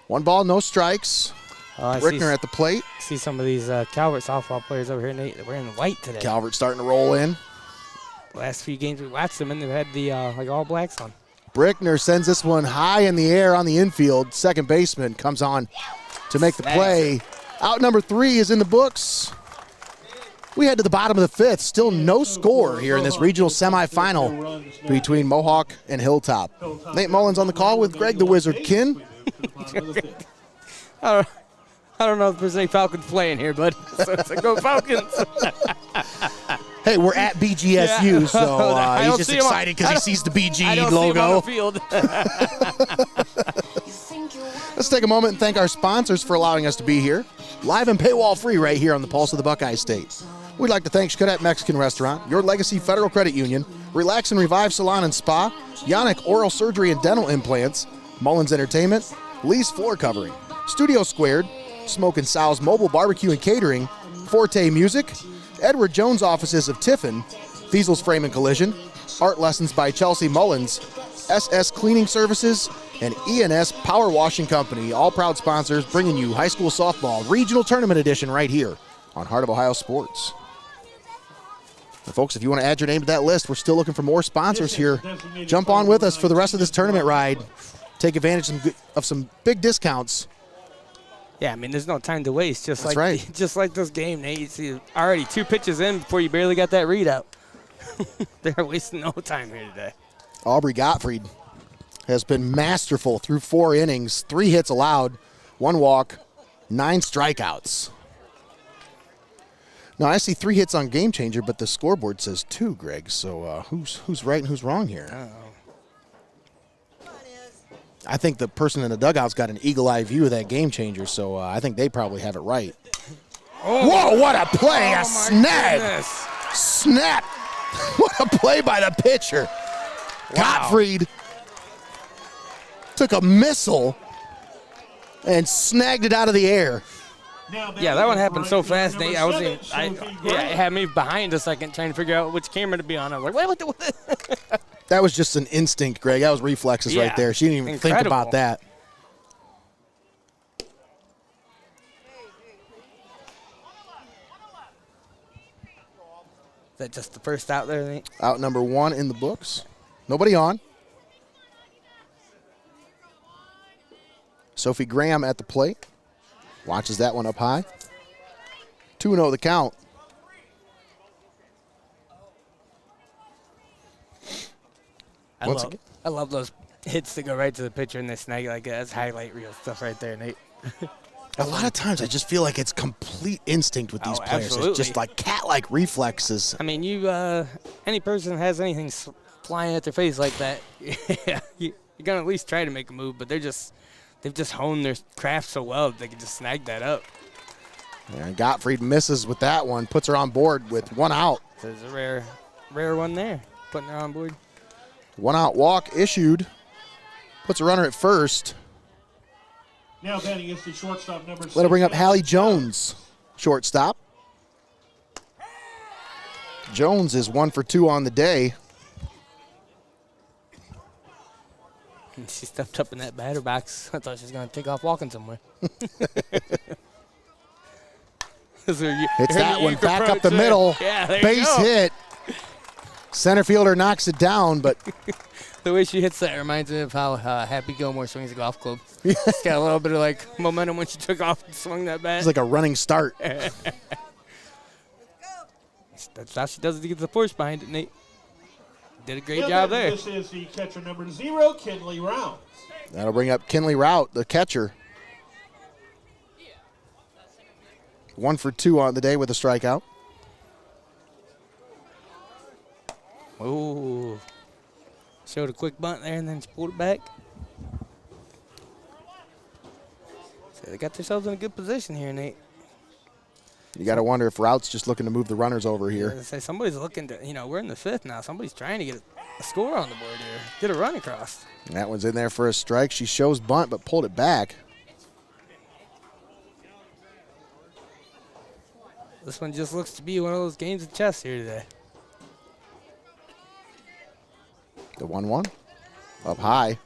1 ball, no strikes. Brickner at the plate. See some of these Calvert softball players over here, Nate. They're wearing white today. Calvert starting to roll in. Last few games we watched them, and they've had the all blacks on. Brickner sends this one high in the air on the infield. Second baseman comes on to make the play. Out number 3 is in the books. We head to the bottom of the 5th. Still no score here in this regional semifinal between Mohawk and Hilltop. Nate Mullins on the call with Greg the Wizard Kinn. I don't know if there's any Falcons playing here, bud. So go Falcons. Hey, we're at BGSU, so he's just excited because he sees the BG logo. Let's take a moment and thank our sponsors for allowing us to be here. Live and paywall free right here on the Pulse of the Buckeye State. We'd like to thank XCARET Mexican Restaurant, Your Legacy Federal Credit Union, Relax and Revive Salon and Spa, YANICH Oral Surgery and Dental Implants, Mullins Entertainment, Lee's Floor Covering, Studio Squared, SMOKIN SOWS Mobile Barbecue and Catering, FORTE Music, Edward Jones Offices of TIFFIN, FEASEL'S Frame and Collision, Art Lessons by Chelsea Mullins, SS Cleaning Services, and ENS Power Washing Company, all proud sponsors bringing you high school softball regional tournament edition right here on Heart of Ohio Sports. Folks, if you want to add your name to that list, we're still looking for more sponsors here. Jump on with us for the rest of this tournament ride. Take advantage of some big discounts. Yeah, I mean, there's no time to waste. Just That's like right. Just like this game, Nate. You see, already 2 pitches in before you barely got that readout. They're wasting no time here today. Aubrey Gottfried has been masterful through 4 innings, 3 hits allowed, 1 walk, 9 strikeouts. Now, I see 3 hits on Game Changer, but the scoreboard says 2, Greg. So who's right and who's wrong here? Uh-oh. I think the person in the dugout's got an eagle-eye view of that Game Changer, so I think they probably have it right. Oh. Whoa, what a play, a snag. Goodness. Snap. What a play by the pitcher. Wow. Gottfried took a missile and snagged it out of the air. Yeah, that one happened so fast, Nate. It had me behind a second trying to figure out which camera to be on. I was like, what? That was just an instinct, Greg. That was reflexes right there. She didn't even think about that. Is that just the first out there, Nate? Out number 1 in the books. Nobody on. Sophie Graham at the plate. Watches that one up high. 2-0 the count. I love those hits that go right to the pitcher and they snag it like that. That's highlight reel stuff right there, Nate. A lot of times I just feel like it's complete instinct with these players. Absolutely. It's just like cat-like reflexes. I mean, any person that has anything flying at their face like that, you're gonna at least try to make a move. But they've just honed their craft so well that they can just snag that up. And Gottfried misses with that one, puts her on board with 1 out. So there's a rare one there, putting her on board. 1 out walk issued, puts a runner at first. Now batting is the shortstop number 6. Let her bring up Hallie Jones, shortstop. Jones is 1 for 2 on the day. And she stepped up in that batter box. I thought she was going to take off walking somewhere. Hits that one back up the middle. Yeah, there Base you go. hit. Center fielder knocks it down, but the way she hits that reminds me of how Happy Gilmore swings a golf club. She's got a little bit of like momentum when she took off and swung that bat. it's like a running start. That's how she does it to get the force behind it, Nate. Did a great job there. This is the catcher number 0, Kinley Rounds. That'll bring up Kinley Rout, the catcher. 1 for 2 on the day with a strikeout. Ooh. Showed a quick bunt there and then she pulled it back. So they got themselves in a good position here, Nate. You got to wonder if Rout's just looking to move the runners over here. I say somebody's looking to, we're in the 5th now. Somebody's trying to get a score on the board here. Get a run across. And that one's in there for a strike. She shows bunt but pulled it back. This one just looks to be one of those games of chess here today. The 1-1 up high.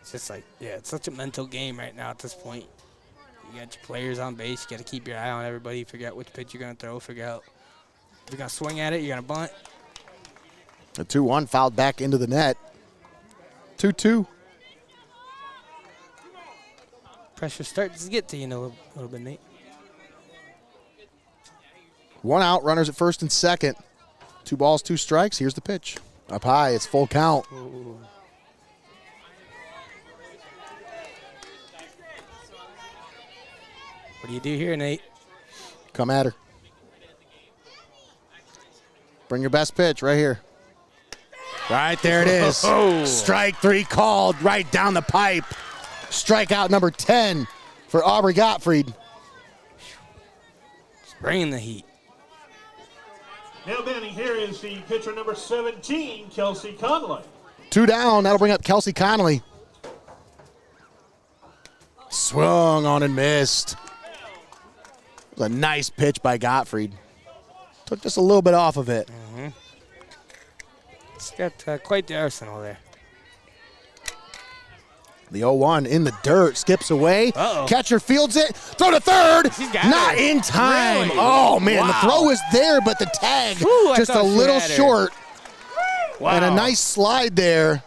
It's just like, it's such a mental game right now at this point. You got your players on base. You got to keep your eye on everybody. Figure out which pitch you're going to throw. Figure out if you're going to swing at it, you're going to bunt. The 2-1 fouled back into the net. 2-2. Pressure starts to get to you in a little bit, Nate. 1 out, runners at first and second. 2 balls, 2 strikes. Here's the pitch. Up high, it's full count. Ooh. What do you do here, Nate? Come at her. Bring your best pitch right here. Right there it is. Oh. Strike 3 called right down the pipe. Strikeout number 10 for Aubrey Gottfried. Bringing the heat. Now batting here is the pitcher number 17, Kelsey Conley. 2 down, that'll bring up Kelsey Connolly. Swung on and missed. It was a nice pitch by Gottfried. Took just a little bit off of it. Mm-hmm. It's got quite the arsenal there. The 0-1 in the dirt, skips away. Catcher fields it, throw to third, not in time. Really? Oh man, Wow. the throw was there, but the tag just a little short. Wow. And a nice slide there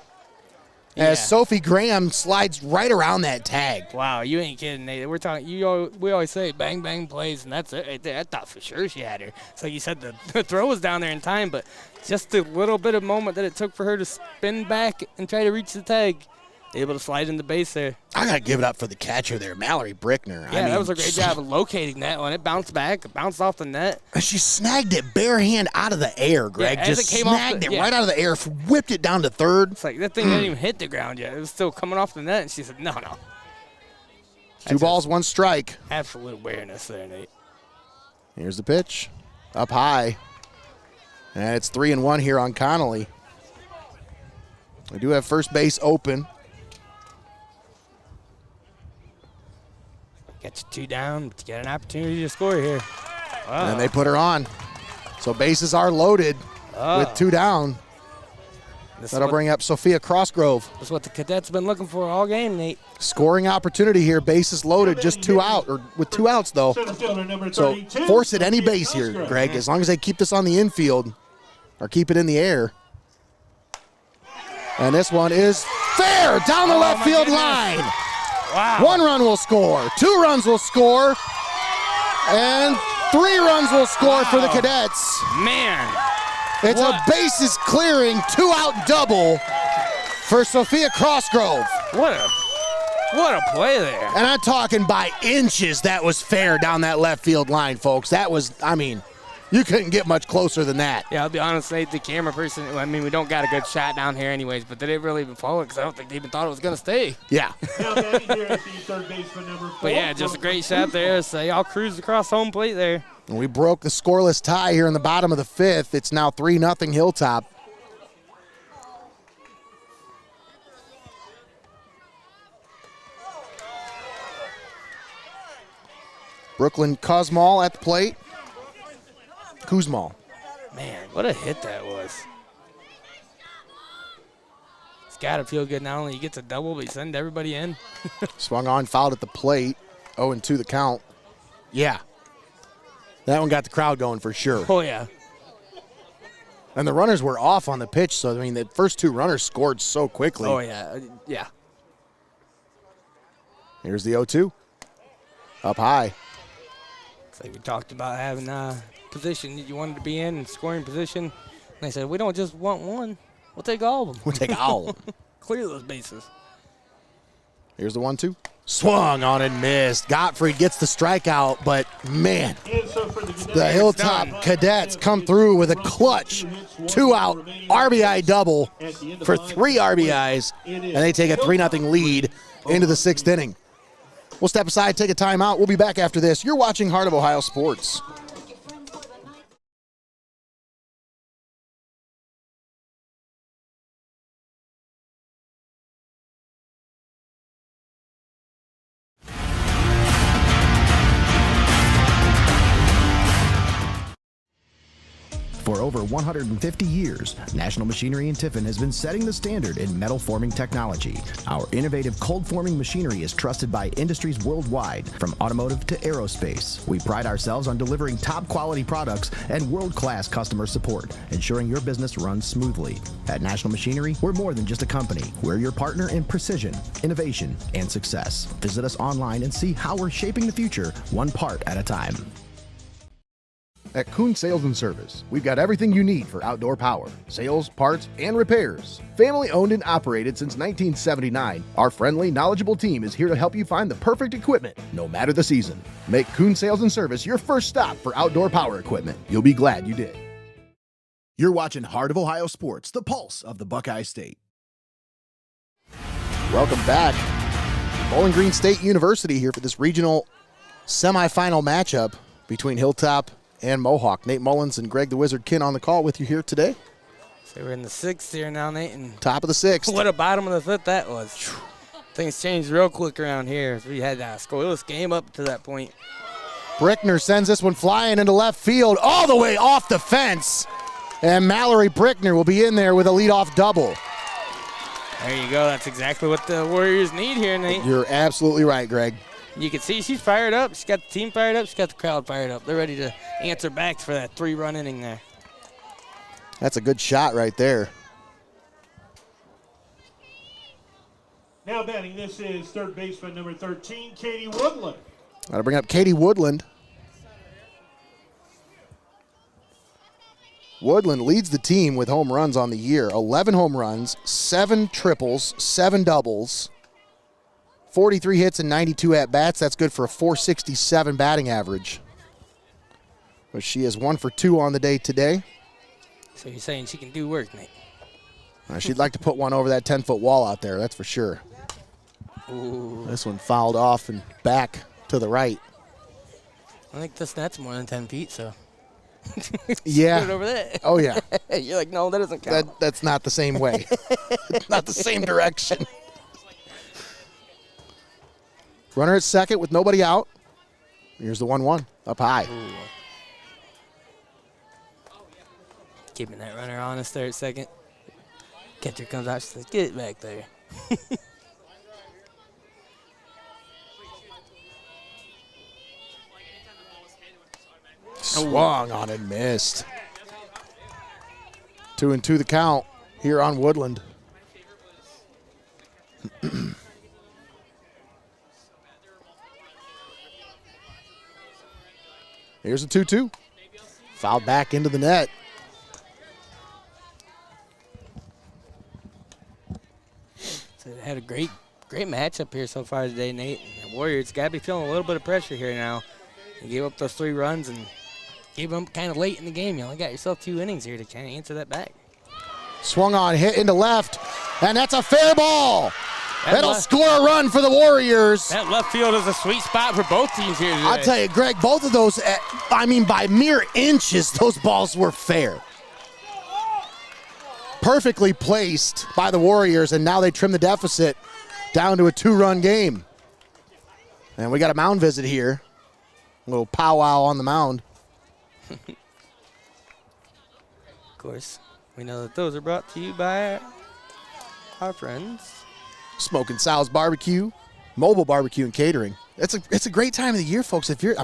as Sophie Graham slides right around that tag. Wow, you ain't kidding, Nate. We're talking. We always say bang bang plays, and that's it right there. I thought for sure she had her. So you said the throw was down there in time, but just the little bit of moment that it took for her to spin back and try to reach the tag, able to slide in the base there. I gotta give it up for the catcher there, Mallory Brickner. Yeah, that was a great job of locating that one. It bounced back, it bounced off the net. She snagged it bare hand out of the air, Greg. Yeah, just snagged it right out of the air, whipped it down to third. It's like that thing didn't even hit the ground yet. It was still coming off the net, and she said, no. 2 balls, 1 strike. Absolute awareness there, Nate. Here's the pitch, up high. And it's 3-1 here on Connolly. We do have first base open. Got you 2 down, but you got an opportunity to score here. And they put her on. So bases are loaded with 2 down. That'll bring up Sophia Crossgrove. That's what the Cadets have been looking for all game, Nate. Scoring opportunity here, bases loaded, just 2 out, or with 2 outs though. So force it any base here, Greg, as long as they keep this on the infield or keep it in the air. And this one is fair down the left field line. Wow. 1 run will score, 2 runs will score, and 3 runs will score for the Cadets. Man. It's a bases clearing 2-out double for Sophia Crossgrove. What a play there. And I'm talking by inches that was fair down that left field line, folks. That was, I mean, you couldn't get much closer than that. Yeah, I'll be honest, Nate, the camera person, I mean, we don't got a good shot down here anyways, but they didn't really even follow it because I don't think they even thought it was going to stay. Yeah. But yeah, just a great shot there. So y'all cruised across home plate there. And we broke the scoreless tie here in the bottom of the 5th. It's now 3-0 Hilltop. Brooklyn Kuzmal at the plate. Kuzmal. Man, what a hit that was. It's got to feel good. Not only he gets a double, but he sends everybody in. Swung on, fouled at the plate. 0-2 the count. Yeah. That one got the crowd going for sure. Oh, yeah. And the runners were off on the pitch, so, I mean, the first 2 runners scored so quickly. Oh, yeah. Yeah. Here's the 0-2. Up high. It's like we talked about having a position that you wanted to be in and scoring position. And they said, we don't just want one. We'll take all of them. We'll take all of them. Clear those bases. Here's the 1-2. Swung on and missed. Gottfried gets the strikeout, but man, the Hilltop Cadets come through with a clutch 2-out RBI double for 3 RBIs, and they take a 3-0 lead into the 6th inning. We'll step aside, take a timeout. We'll be back after this. You're watching Heart of Ohio Sports. For over 150 years, National Machinery and TIFFIN has been setting the standard in metal forming technology. Our innovative cold forming machinery is trusted by industries worldwide, from automotive to aerospace. We pride ourselves on delivering top quality products and world-class customer support, ensuring your business runs smoothly. At National Machinery, we're more than just a company. We're your partner in precision, innovation, and success. Visit us online and see how we're shaping the future, one part at a time. At Kuhn Sales and Service, we've got everything you need for outdoor power, sales, parts, and repairs. Family owned and operated since 1979, our friendly, knowledgeable team is here to help you find the perfect equipment, no matter the season. Make Kuhn Sales and Service your first stop for outdoor power equipment. You'll be glad you did. You're watching Heart of Ohio Sports, the pulse of the Buckeye State. Welcome back. Bowling Green State University here for this regional semifinal matchup between Hilltop and Mohawk. Nate Mullins and Greg the Wizard Kinn on the call with you here today. So we're in the 6th here now, Nate. And top of the 6th. What a bottom of the 5th that was. Things changed real quick around here. We had a scoreless game up to that point. Brickner sends this one flying into left field, all the way off the fence. And Mallory Brickner will be in there with a leadoff double. There you go. That's exactly what the Warriors need here, Nate. You're absolutely right, Greg. You can see she's fired up. She's got the team fired up. She's got the crowd fired up. They're ready to answer back for that 3-run inning there. That's a good shot right there. Now batting, this is third baseman number 13, Katie Woodland. Got to bring up Katie Woodland. Woodland leads the team with home runs on the year. 11 home runs, 7 triples, 7 doubles, 43 hits and 92 at-bats. That's good for a .467 batting average. But she is 1 for 2 on the day today. So you're saying she can do work, Nate? She'd like to put one over that 10-foot wall out there, that's for sure. Ooh. This one fouled off and back to the right. I think this net's more than 10 feet, so. Yeah. Put it over there. Oh, yeah. You're like, no, that doesn't count. That's not the same way. It's not the same direction. Runner at second with nobody out. Here's the 1-1 up high. Ooh. Keeping that runner honest there at second. Catcher comes out, she's like, get it back there. Swung on and missed. 2-2 the count here on Woodland. Here's a 2-2. Fouled back into the net. So they had a great matchup here so far today, Nate. The Warriors got to be feeling a little bit of pressure here now. You gave up those 3 runs and gave them kind of late in the game. You only got yourself 2 innings here to kind of answer that back. Swung on, hit into left, and that's a fair ball. That'll score a run for the Warriors. That left field is a sweet spot for both teams here today. I'll tell you, Greg, both of those, by mere inches, those balls were fair. Perfectly placed by the Warriors, and now they trim the deficit down to a 2-run game. And we got a mound visit here. A little powwow on the mound. Of course, we know that those are brought to you by our friends. Smokin' SOWS Barbecue, mobile barbecue and catering. It's a great time of the year, folks. If you're,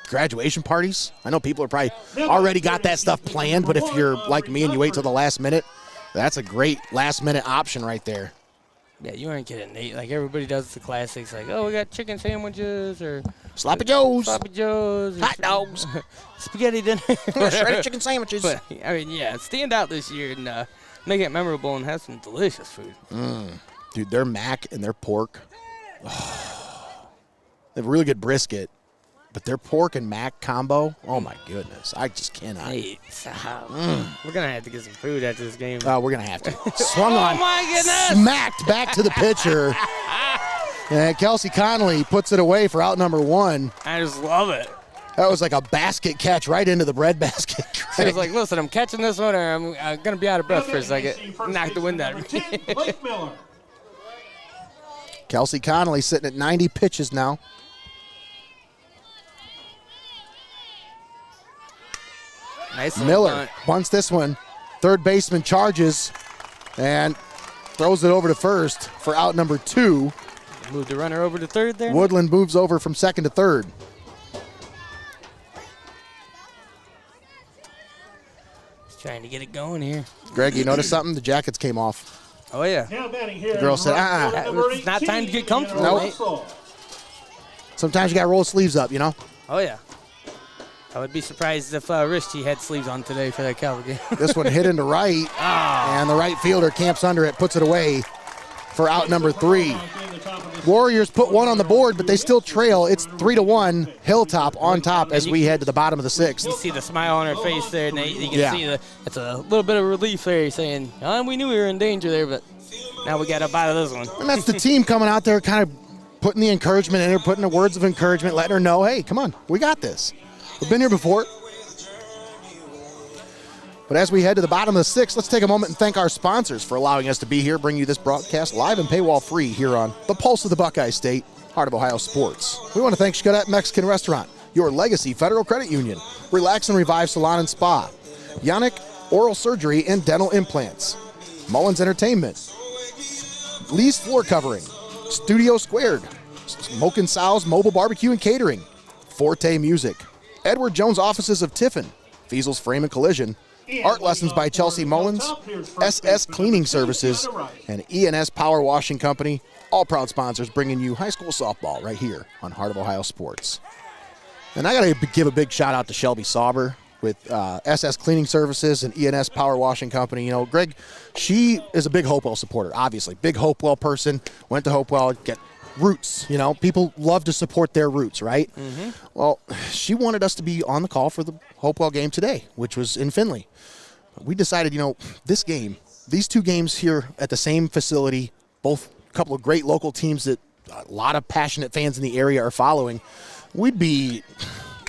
graduation parties. I know people are probably already got that stuff planned, but if you're like me and you wait till the last minute, that's a great last-minute option right there. Yeah, you aren't kidding, Nate. Like, everybody does the classics, like, oh, we got chicken sandwiches, or Sloppy Joes, hot dogs, spaghetti dinner, shredded chicken sandwiches. But, yeah, stand out this year and make it memorable and have some delicious food. Dude, their mac and their pork, they have really good brisket, but their pork and mac combo, oh my goodness, I just cannot. Hey, we're going to have to get some food after this game. We're going to have to. Swung on, my goodness! Smacked back to the pitcher. And Kelsey Connolly puts it away for out number 1. I just love it. That was like a basket catch right into the bread basket. She was like, listen, I'm catching this one, or I'm going to be out of breath for a second. Knock the wind out of me. Kelsey Connolly sitting at 90 pitches now. Nice. Miller bunts this one. Third baseman charges and throws it over to first for out number 2. Move the runner over to third there. Woodland moves over from second to third. Just trying to get it going here. Greg, you notice something? The jackets came off. Oh, yeah. The girl said, It's not time to get comfortable, Nope. Sometimes you got to roll the sleeves up, you know? Oh, yeah. I would be surprised if Richie had sleeves on today for that Cal game. This one hit into right, and the right fielder camps under it, puts it away for out number 3. Warriors put 1 on the board, but they still trail. It's 3-1, Hilltop on top as we head to the bottom of the 6th. You see the smile on her face there, Nate. You can see it's a little bit of relief there, saying, we knew we were in danger there, but now we got up out of this one. And that's the team coming out there kind of putting the encouragement in her, putting the words of encouragement, letting her know, hey, come on, we got this. We've been here before. But as we head to the bottom of the 6th, let's take a moment and thank our sponsors for allowing us to be here, bring you this broadcast live and paywall free here on the Pulse of the Buckeye State, heart of Ohio sports. We want to thank XCARET Mexican Restaurant, Your Legacy Federal Credit Union, Relax and Revive Salon and Spa, YANICH Oral Surgery and Dental Implants, Mullins Entertainment, Lee's Floor Covering, Studio Squared, SMOKIN SOWS Mobile Barbecue and Catering, FORTE Music, Edward Jones Offices of TIFFIN, FEASEL'S Frame and Collision, Art Lessons by Chelsea Mullins, SS Cleaning Services, and ENS Power Washing Company, all proud sponsors bringing you high school softball right here on Heart of Ohio Sports. And I got to give a big shout out to Shelby Sauber with SS Cleaning Services and ENS Power Washing Company. You know, Greg, she is a big Hopewell supporter, obviously. Big Hopewell person, went to Hopewell, get roots, you know. People love to support their roots, right? Mm-hmm. Well, she wanted us to be on the call for the Hopewell game today, which was in Findlay. We decided, you know, this game, these two games here at the same facility, both a couple of great local teams that a lot of passionate fans in the area are following, we'd be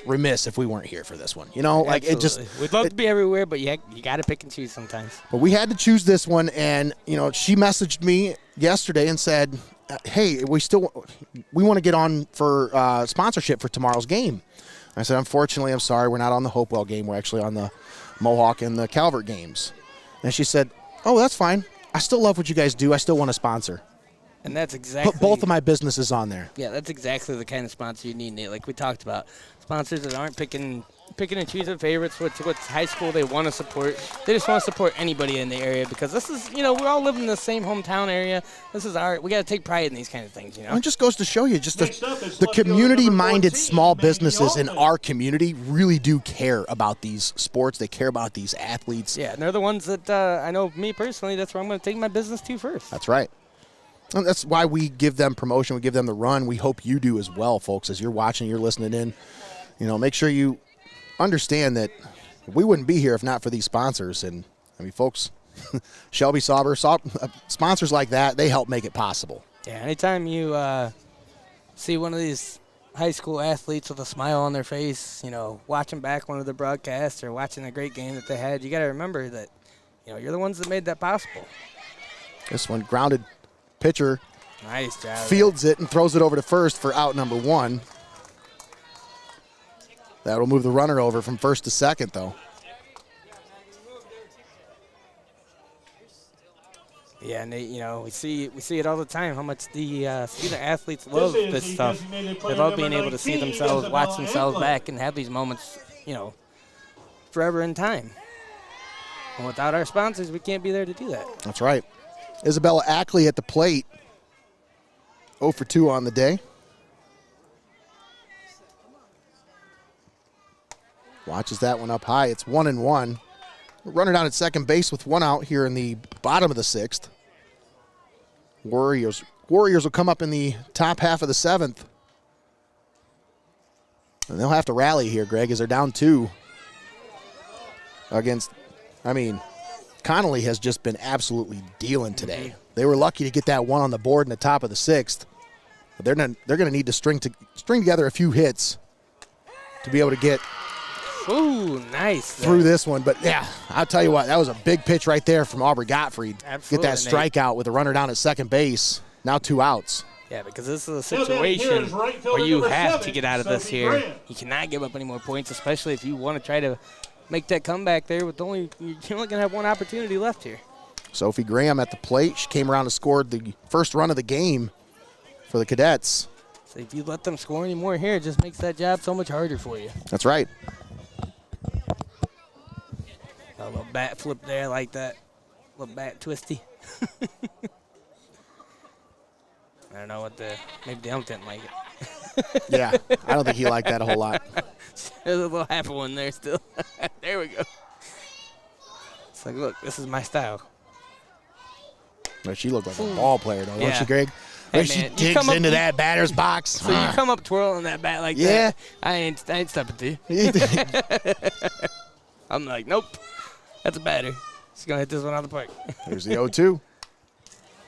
remiss if we weren't here for this one. You know, like it just. We'd love to be everywhere, but you got to pick and choose sometimes. But we had to choose this one, and you know, she messaged me yesterday and said, "Hey, we want to get on for sponsorship for tomorrow's game." I said, "Unfortunately, I'm sorry, we're not on the Hopewell game. We're actually on the Mohawk and the Calvert games." And she said, "Oh, that's fine. I still love what you guys do. I still want to sponsor." And that's exactly. Put both of my businesses on there. Yeah, that's exactly the kind of sponsor you need, Nate. Like we talked about, sponsors that aren't picking and choosing favorites, what high school they want to support. They just want to support anybody in the area because this is, you know, we're all living in the same hometown area. This is we got to take pride in these kind of things, you know. And it just goes to show you, just the community-minded small businesses in our community really do care about these sports. They care about these athletes. Yeah, and they're the ones that I know me personally, that's where I'm going to take my business to first. That's right. And that's why we give them promotion. We give them the run. We hope you do as well, folks, as you're watching, you're listening in. You know, make sure you understand that we wouldn't be here if not for these sponsors. And, I mean, folks, Shelby Sauber, sponsors like that, they help make it possible. Yeah, anytime you see one of these high school athletes with a smile on their face, you know, watching back one of the broadcasts or watching a great game that they had, you got to remember that, you know, you're the ones that made that possible. This one, grounded pitcher. Nice job. Fields it and throws it over to first for out number one. That'll move the runner over from first to second, though. Yeah, and you know, we see it all the time. How much the student athletes love this stuff. They love being able to see themselves, watch themselves back, and have these moments, you know, forever in time. And without our sponsors, we can't be there to do that. That's right. Isabella Ackley at the plate. 0 for 2 on the day. Watches that one up high. It's 1-1. Runner down at second base with one out here in the bottom of the sixth. Warriors will come up in the top half of the seventh. And they'll have to rally here, Greg, as they're down 2 against, I mean, Connolly has just been absolutely dealing today. They were lucky to get that one on the board in the top of the sixth. But they're going to need to string together a few hits to be able to get through this one. But, yeah, I'll tell you what, that was a big pitch right there from Aubrey Gottfried. Absolutely. Get that strikeout with a runner down at second base. Now 2 outs. Yeah, because this is a situation where you have to get out of this here. You cannot give up any more points, especially if you want to try to make that comeback there with you're only going to have one opportunity left here. Sophie Graham at the plate. She came around and scored the first run of the game for the Cadets. So if you let them score any more here, it just makes that job so much harder for you. That's right. A little bat flip there like that. A little bat twisty. I don't know what maybe the ump didn't like it. Yeah, I don't think he liked that a whole lot. There's a little half of one there still. There we go. It's like, look, this is my style. But she looked like a ball player, though, don't she, Greg? Hey, when she digs into that batter's box. So you come up twirling that bat like that. I ain't stepping to you. I'm like, nope. That's a batter. She's going to hit this one out of the park. There's the 0-2.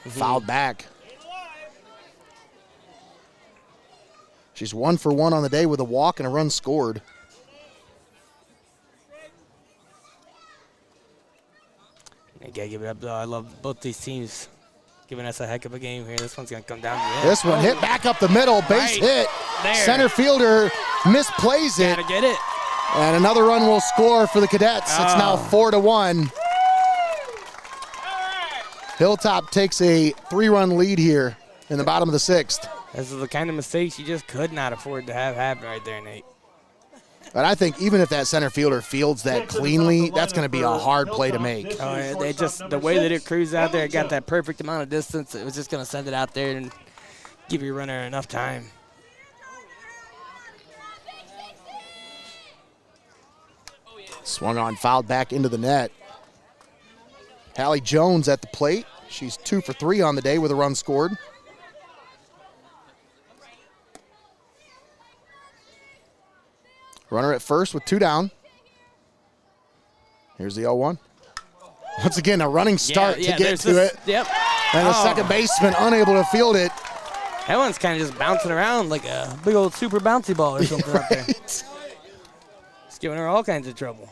Fouled back. She's 1 for 1 on the day with a walk and a run scored. I got to give it up, though. I love both these teams giving us a heck of a game here. This one's going to come down to the end. This one hit back up the middle. Base hit. There. Center fielder misplays it. Got to get it. And another run will score for the Cadets. It's now 4-1. Hilltop takes a 3-run lead here in the bottom of the 6th. This is the kind of mistakes you just could not afford to have happen right there, Nate. But I think even if that center fielder fields that cleanly, that's going to be a hard play to make. Oh, yeah, they just, the way that it cruised out there, it got that perfect amount of distance. It was just going to send it out there and give your runner enough time. Swung on, fouled back into the net. Hallie Jones at the plate. She's 2 for 3 on the day with a run scored. Runner at first with 2 down. Here's the 0-1. Once again, a running start to get to it. Yep. And the second baseman unable to field it. That one's kind of just bouncing around like a big old super bouncy ball or something out there. It's giving her all kinds of trouble.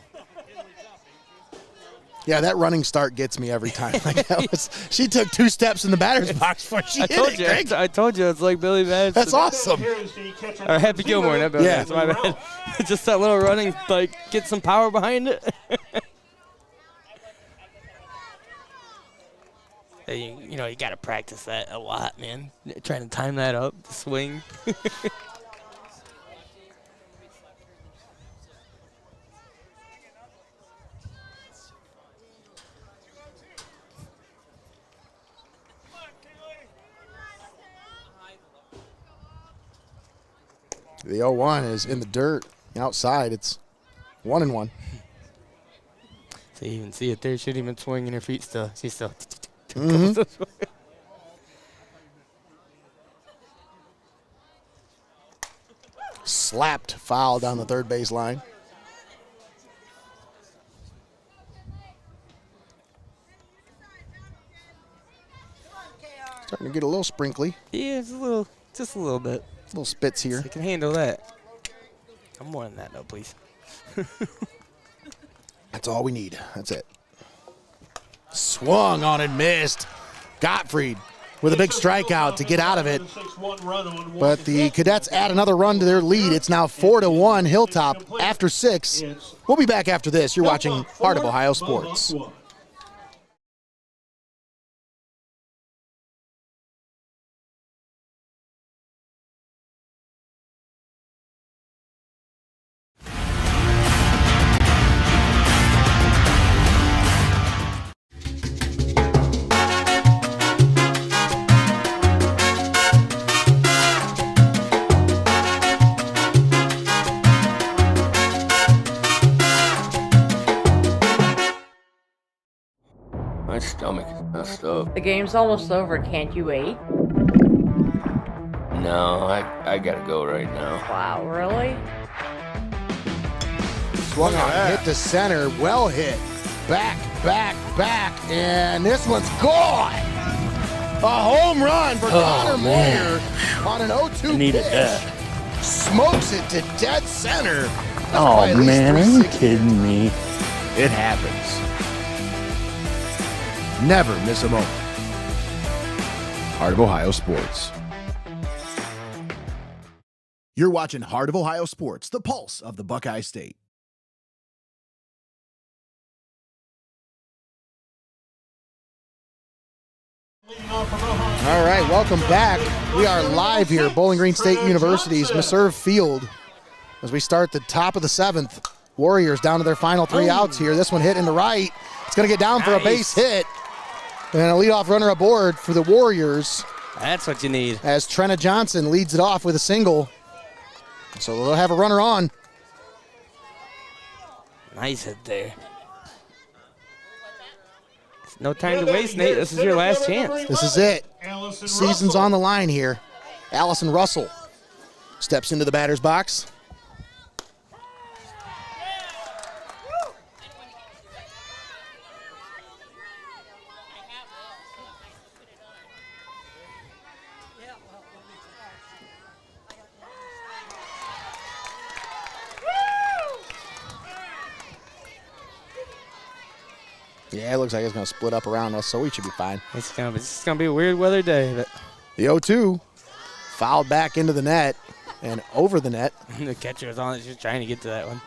Yeah, that running start gets me every time. Like she took 2 steps in the batter's box before she hit it, Greg. I told you, it's like Billy Madison. That's awesome. Or Happy Gilmore, not Billy Madison, my bad. Just that little running, like, get some power behind it. You know, you got to practice that a lot, man. Trying to time that up, the swing. The 0-1 is in the dirt outside. It's 1-1. So you even see it there. She didn't even swing in her feet still. She's still. Slapped foul down the third base line. Starting to get a little sprinkly. Yeah, it's a little, just a little bit. Little spits here. You can handle that. I'm more than that, though, please. That's all we need. That's it. Swung on and missed. Gottfried with a big strikeout to get out of it. But the Cadets add another run to their lead. It's now 4-1 Hilltop after 6. We'll be back after this. You're watching Heart of Ohio Sports. My stomach is messed up. The game's almost over. Can't you wait? No, I gotta go right now. Wow, really? Swung on, hit to center, well hit. Back, and this one's gone. A home run for Connor Moyer on an 0-2 pitch. Smokes it to dead center. Oh, man, are you kidding me? It happens. Never miss a moment. Heart of Ohio Sports. You're watching Heart of Ohio Sports, the pulse of the Buckeye State. All right, welcome back. We are live here at Bowling Green State University's Meserve Field as we start the top of the 7th. Warriors down to their final 3 outs here. This one hit in the right. It's going to get down for a base hit. And a leadoff runner aboard for the Warriors. That's what you need. As Trenna Johnson leads it off with a single. So they'll have a runner on. Nice hit there. No time to waste, Nate. This is your last chance. This is it. Season's on the line here. Allison Russell steps into the batter's box. Yeah, it looks like it's going to split up around us, so we should be fine. It's gonna be a weird weather day. But the 0-2 fouled back into the net and over the net. The catcher was on it, just trying to get to that one.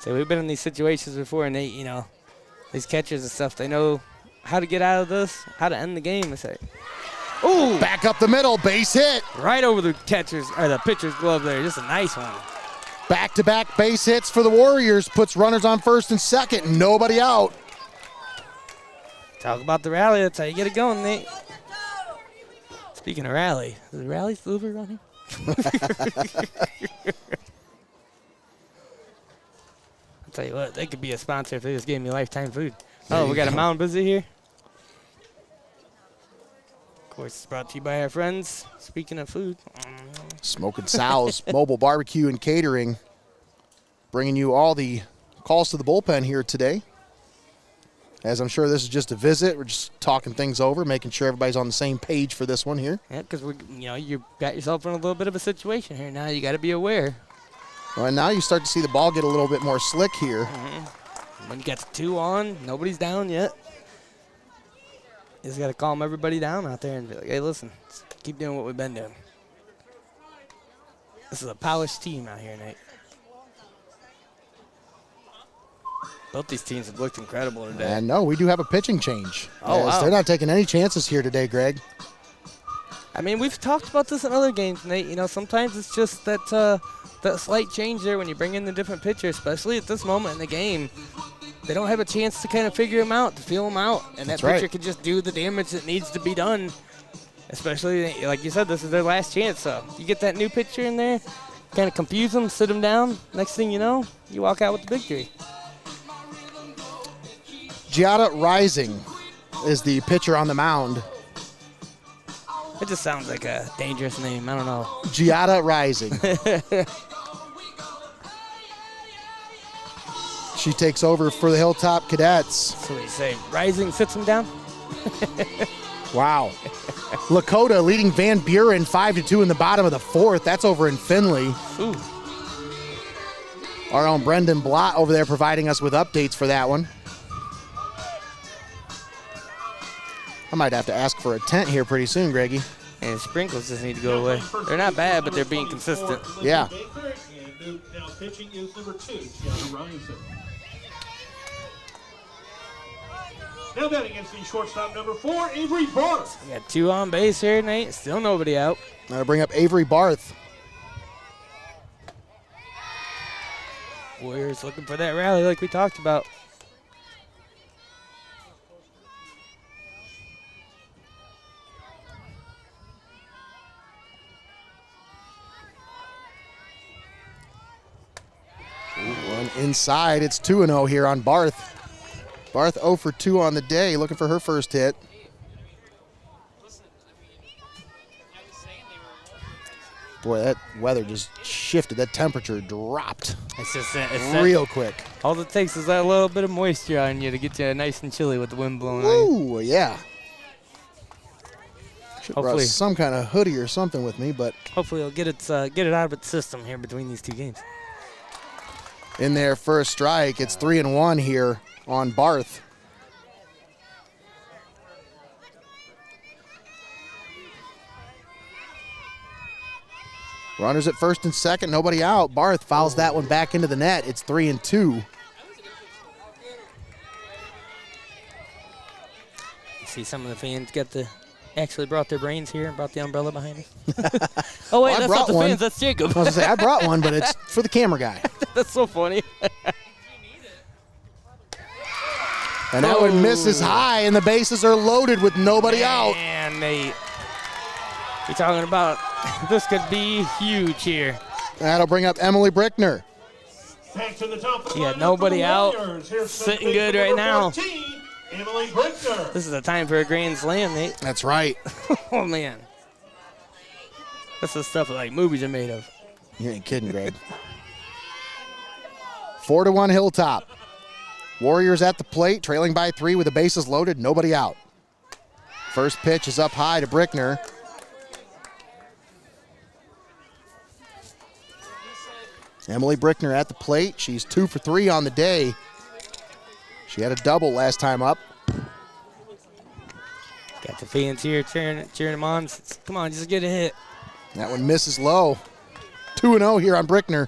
So we've been in these situations before, and they, you know, these catchers and stuff, they know how to get out of this, how to end the game. It's like, ooh! Back up the middle, base hit. Right over the pitcher's glove there. Just a nice one. Back-to-back base hits for the Warriors. Puts runners on first and second. Nobody out. Talk about the rally. That's how you get it going, Nate. Speaking of rally, is the rally still running? I'll tell you what, they could be a sponsor if they just gave me lifetime food. Oh, we got a mound visit here. Of course, it's brought to you by our friends. Speaking of food. Smokin' SOWS, mobile barbecue and catering. Bringing you all the calls to the bullpen here today. As I'm sure this is just a visit, we're just talking things over, making sure everybody's on the same page for this one here. Yeah, because you got yourself in a little bit of a situation here. Now you got to be aware. Well, and now you start to see the ball get a little bit more slick here. When you got the 2 on, nobody's down yet. You just got to calm everybody down out there and be like, hey, listen, let's keep doing what we've been doing. This is a polished team out here, Nate. Both these teams have looked incredible today. And no, we do have a pitching change. Oh, wow. They're not taking any chances here today, Greg. I mean, we've talked about this in other games, Nate. You know, sometimes it's just that slight change there when you bring in the different pitcher, especially at this moment in the game. They don't have a chance to kind of figure them out, to feel them out. And that pitcher can just do the damage that needs to be done. Especially, like you said, this is their last chance. So you get that new pitcher in there, kind of confuse them, sit them down. Next thing you know, you walk out with the victory. Giada Rising is the pitcher on the mound. It just sounds like a dangerous name. I don't know. Giada Rising. She takes over for the Hilltop Cadets. So we say Rising sits him down? Wow. Lakota leading Van Buren 5-2 in the bottom of the 4th. That's over in Findlay. Ooh. Our own Brendan Blott over there providing us with updates for that one. I might have to ask for a tent here pretty soon, Greggy. And sprinkles just need to go away. They're not bad, but they're being consistent. Yeah. Now pitching is number 2, Giada Rising. Now batting against the shortstop number 4, Avery Barth. We got 2 on base here, Nate. Still nobody out. That'll bring up Avery Barth. Warriors looking for that rally like we talked about. One inside. It's 2-0 here on Barth. Barth 0 for 2 on the day, looking for her first hit. Boy, that weather just shifted. That temperature dropped. It's real quick. All it takes is that little bit of moisture on you to get you nice and chilly with the wind blowing on you. Ooh, yeah. Should have brought some kind of hoodie or something with me, but hopefully it'll get it out of its system here between these 2 games. In their first strike, it's 3-1 here on Barth. Runners at first and second, nobody out. Barth fouls that one back into the net. It's 3-2. See some of the fans actually brought their brains here and brought the umbrella behind us. Oh, wait, that's not the fans. That's Jacob. I was going to say, I brought one, but it's for the camera guy. That's so funny. And that one misses high, and the bases are loaded with nobody out. Man, Nate. You're talking about this could be huge here. That'll bring up Emily Brickner. Back to the top of the lineup nobody out. Sitting good right now. 14, Emily Brickner. This is a time for a grand slam, Nate. That's right. Oh, man. That's the stuff like movies are made of. You ain't kidding, Greg. 4-1 Hilltop. Warriors at the plate, trailing by 3 with the bases loaded, nobody out. First pitch is up high to Brickner. Emily Brickner at the plate. She's 2 for 3 on the day. She had a double last time up. Got the fans here cheering them on. Come on, just get a hit. That one misses low. 2-0 here on Brickner.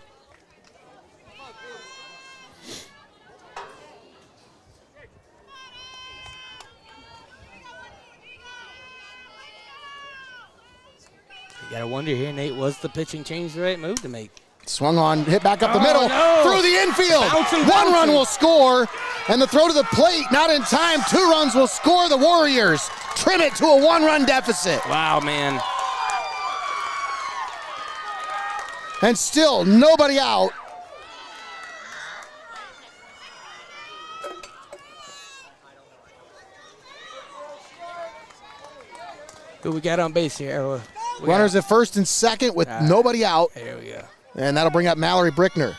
You got to wonder here, Nate, was the pitching change the right move to make? Swung on, hit back up the middle, no. through the infield. Bouncing. One run will score, and the throw to the plate, not in time. 2 runs will score. The Warriors trim it to a 1-run deficit. Wow, man. And still nobody out. Who we got on base here? Runners at first and second with nobody out. There we go. And that'll bring up Mallory Brickner.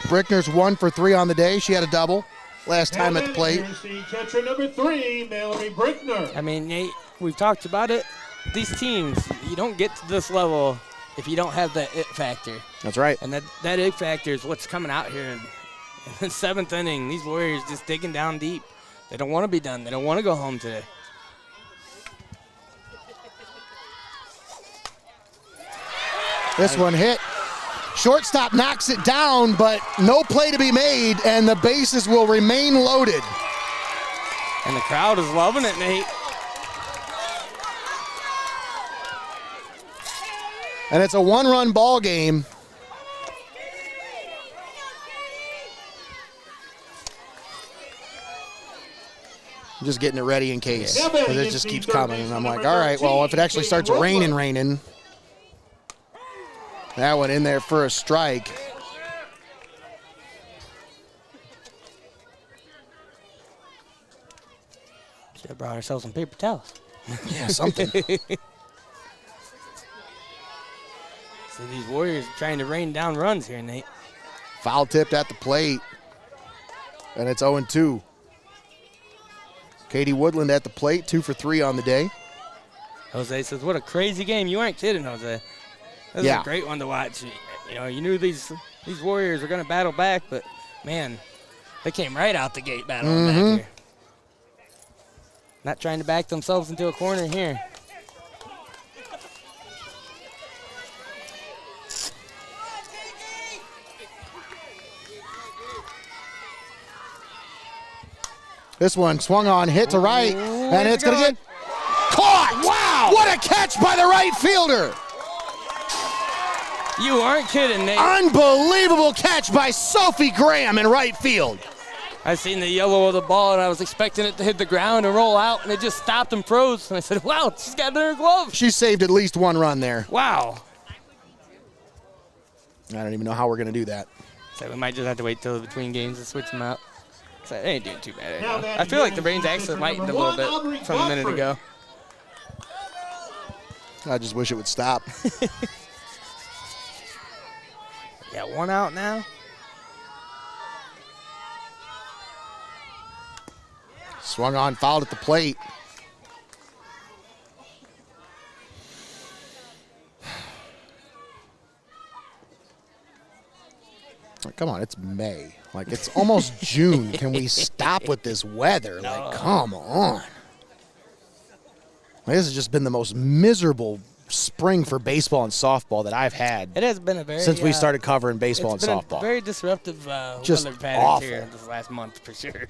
Brickner's 1 for 3 on the day. She had a double last time at the plate. Here's the catcher number 3, Mallory Brickner. I mean, Nate, we've talked about it. These teams, you don't get to this level if you don't have that it factor. That's right. And that it factor is what's coming out here in the 7th inning. These Warriors just digging down deep. They don't want to be done. They don't want to go home today. This one hit. Shortstop knocks it down, but no play to be made, and the bases will remain loaded. And the crowd is loving it, Nate. And it's a 1-run ball game. I'm just getting it ready in case, because it just keeps coming. And I'm like, all right, well, if it actually starts raining. That one in there for a strike. Should have brought ourselves some paper towels. Yeah, something. See, these Warriors are trying to rain down runs here, Nate. Foul tipped at the plate. And it's 0-2. Katie Woodland at the plate, 2 for 3 on the day. Jose says, what a crazy game. You aren't kidding, Jose. This is a great one to watch. You know, you knew these Warriors were going to battle back, but, man, they came right out the gate battling back here. Not trying to back themselves into a corner here. This one swung on, hit to right, and it's going to get caught. Wow! What a catch by the right fielder. You aren't kidding, Nate. Unbelievable catch by Sophie Graham in right field. I seen the yellow of the ball, and I was expecting it to hit the ground and roll out, and it just stopped and froze. And I said, wow, she's got it in her glove. She saved at least 1 run there. Wow. I don't even know how we're going to do that. So we might just have to wait till between games to switch them out. So it ain't doing too bad right now. I feel like the rain's actually lightened a little bit from a minute ago. I just wish it would stop. Yeah, 1 out now. Swung on, fouled at the plate. Come on, it's May. Like, it's almost June. Can we stop with this weather? Like, come on. Like, this has just been the most miserable spring for baseball and softball that I've had. It has been a very since we started covering baseball and softball. It's been a very disruptive just weather patterns awful here this last month for sure.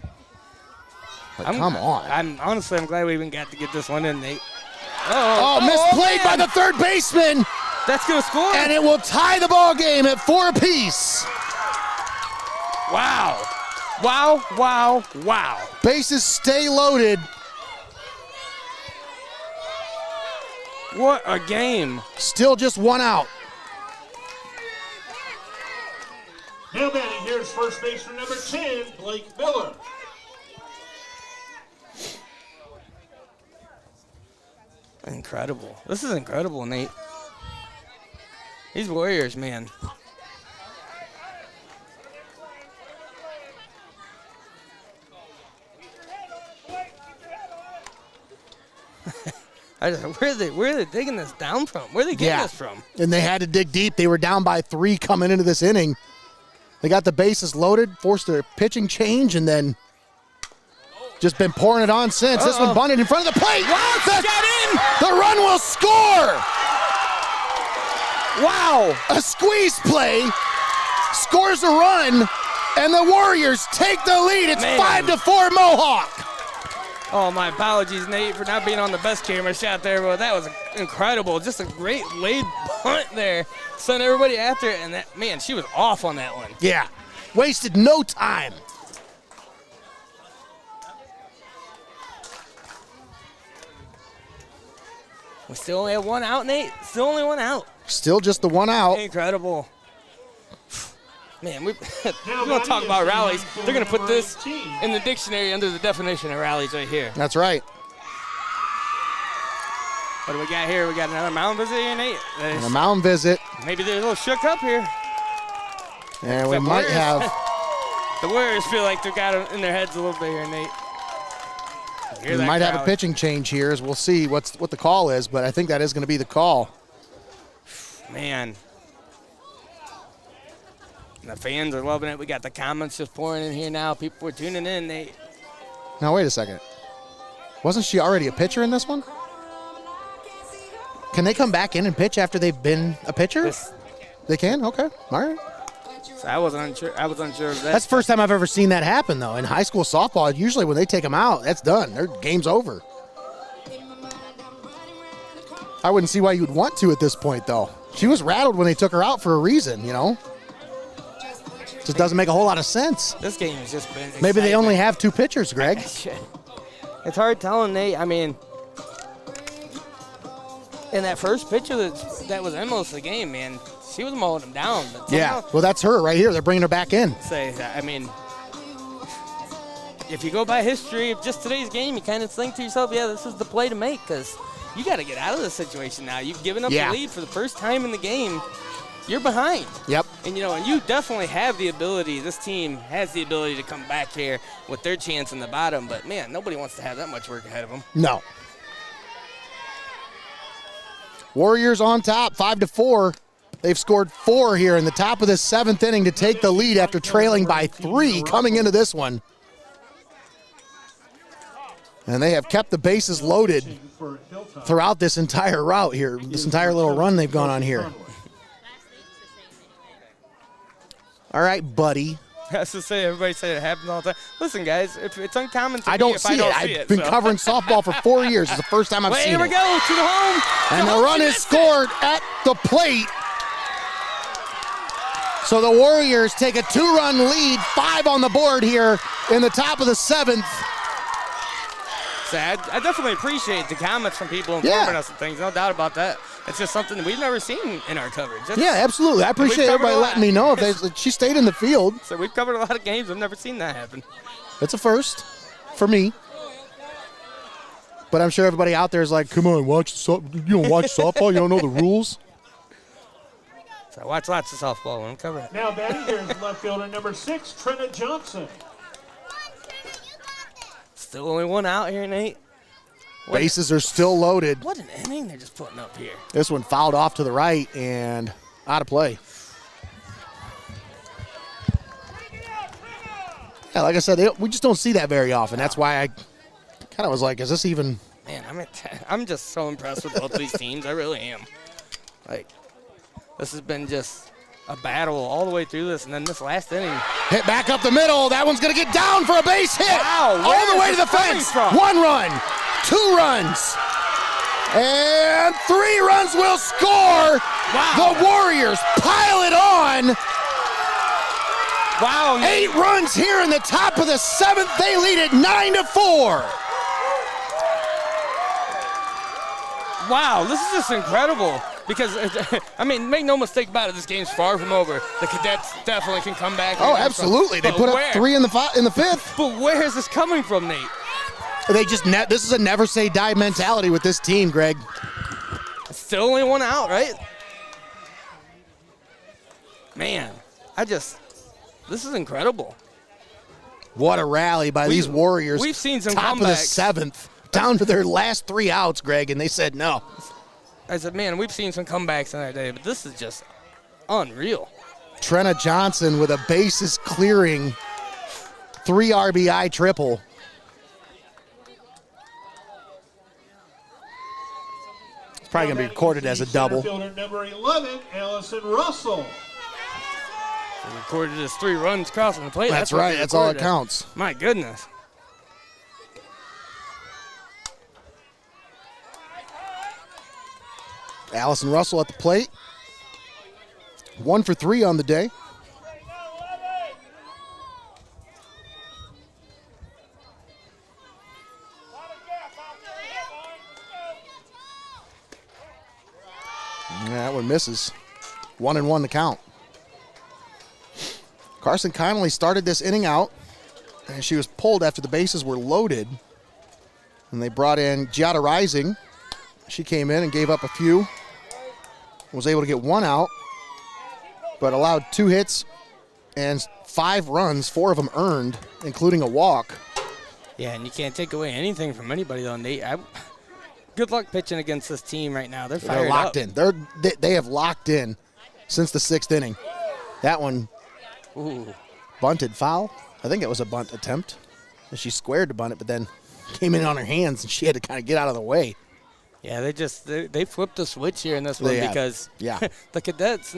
Like, come on. I'm glad we even got to get this one in, Nate. Misplayed by the third baseman. That's gonna score. And it will tie the ball game at 4 apiece. Wow. Wow, wow, wow. Bases stay loaded. What a game. Still just 1 out. Now batting, here's first baseman number 10, Blake Miller. Incredible. This is incredible, Nate. These Warriors, man. Where are they digging this down from? Where are they getting this from? And they had to dig deep. They were down by 3 coming into this inning. They got the bases loaded, forced a pitching change, and then just been pouring it on since. This one bunted in front of the plate. Wow, got in! The run will score! Wow! A squeeze play, scores a run, and the Warriors take the lead. It's 5-4 Mohawk. Oh, my apologies, Nate, for not being on the best camera shot there, but that was incredible. Just a great laid punt there. Sent everybody after it, and that, man, she was off on that one. Yeah, wasted no time. We still only have one out, Nate. Still only one out. Still just the one out. Incredible. Man, we want to talk about rallies. They're going to put this in the dictionary under the definition of rallies right here. That's right. What do we got here? We got another mound visit here, Nate. And a mound visit. Maybe they're a little shook up here. And we might have. The Warriors feel like they've got it in their heads a little bit here, Nate. We might have a pitching change here as we'll see what the call is, but I think that is going to be the call. Man. And the fans are loving it. We got the comments just pouring in here now. People are tuning in, Nate. Now, wait a second. Wasn't she already a pitcher in this one? Can they come back in and pitch after they've been a pitcher? They can? Okay. All right. So I was unsure of that. That's the first time I've ever seen that happen, though. In high school softball, usually when they take them out, that's done. Their game's over. I wouldn't see why you would want to at this point, though. She was rattled when they took her out for a reason, you know? Just doesn't make a whole lot of sense. This game has just been Maybe they only have two pitchers, Greg. It's hard telling, Nate. I mean, in that first pitcher that was in most of the game, man, she was mowing them down. But yeah, well, that's her right here. They're bringing her back in. I mean, if you go by history of just today's game, you kind of think to yourself, yeah, this is the play to make because you got to get out of this situation now. You've given up the lead for the first time in the game. You're behind. Yep. And, and you definitely have the ability, this team has the ability to come back here with their chance in the bottom. But, man, nobody wants to have that much work ahead of them. No. Warriors on top, 5-4. They've scored 4 here in the top of the 7th inning to take the lead after trailing by 3 coming into this one. And they have kept the bases loaded throughout this entire route here, this entire little run they've gone on here. All right, buddy. I have to say, everybody say it happens all the time. Listen, guys, if it's uncommon to I me don't if see I don't it. see I've been covering softball for 4 years. It's the first time I've seen it. Here we go to the home. And the run is scored at the plate. So the Warriors take a 2-run lead, 5 on the board here in the top of the 7th. So I definitely appreciate the comments from people informing us and things, no doubt about that. It's just something that we've never seen in our coverage. Yeah, absolutely. I appreciate everybody letting me know if she stayed in the field. So we've covered a lot of games. I've never seen that happen. It's a first for me. But I'm sure everybody out there is like, come on, watch softball? You don't know the rules? So I watch lots of softball when I'm covering it. Now batting here is left fielder number 6, Trina Johnson. Still only one out here, Nate. Bases are still loaded. What an inning they're just putting up here. This one fouled off to the right and out of play. Yeah, like I said, we just don't see that very often. That's why I kind of was like, is this even... Man, I'm just so impressed with both these teams. I really am. Like, this has been just a battle all the way through this, and then this last inning. Hit back up the middle. That one's going to get down for a base hit. Wow. All the way to the fence. 1 run, 2 runs, and 3 runs will score. Wow. The Warriors pile it on. Wow. 8 runs here in the top of the 7th. They lead it 9-4. Wow, this is just incredible. Because, I mean, make no mistake about it, this game's far from over. The Cadets definitely can come back. Oh, absolutely. They put up 3 in the 5th. But where is this coming from, Nate? They just this is a never say die mentality with this team, Greg. Still only one out, right? Man, this is incredible. What a rally by these Warriors. We've seen some top comebacks. Of the 7th, down to their last 3 outs, Greg, and they said no. I said, man, we've seen some comebacks in that day, but this is just unreal. Trina Johnson with a bases clearing 3 RBI triple. It's probably going to be recorded as a double. Fielder number 11, Allison Russell. They recorded as 3 runs crossing the plate. That's right. That's all that counts. My goodness. Allison Russell at the plate. 1 for 3 on the day. That one misses. 1-1 the count. Carson Connolly started this inning out, and she was pulled after the bases were loaded. And they brought in Giada Rising. She came in and gave up a few. Was able to get 1 out, but allowed 2 hits and 5 runs, 4 of them earned, including a walk. Yeah, and you can't take away anything from anybody, though, Nate. Good luck pitching against this team right now. They're fired locked up. in. They have locked in since the 6th inning. That one, bunted foul. I think it was a bunt attempt. She squared to bunt it, but then came in on her hands, and she had to kind of get out of the way. Yeah, they flipped the switch here in this one because the Cadets,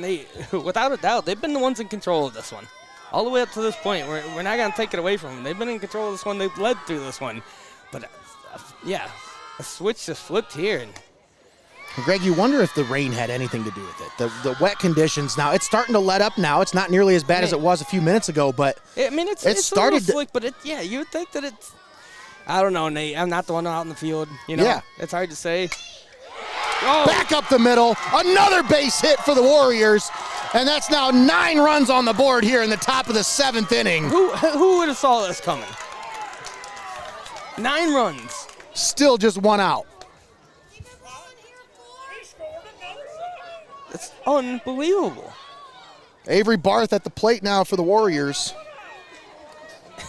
without a doubt, they've been the ones in control of this one. All the way up to this point. We're not going to take it away from them. They've been in control of this one. They've led through this one. But, a switch just flipped here. And Greg, you wonder if the rain had anything to do with it. The wet conditions now, it's starting to let up now. It's not nearly as bad as it was a few minutes ago, but it's started slick, but you would think that it's, I don't know, Nate. I'm not the one out in the field. It's hard to say. Oh. Back up the middle. Another base hit for the Warriors. And that's now 9 runs on the board here in the top of the 7th inning. Who would have saw this coming? 9 runs. Still just 1 out. It's unbelievable. Avery Barth at the plate now for the Warriors.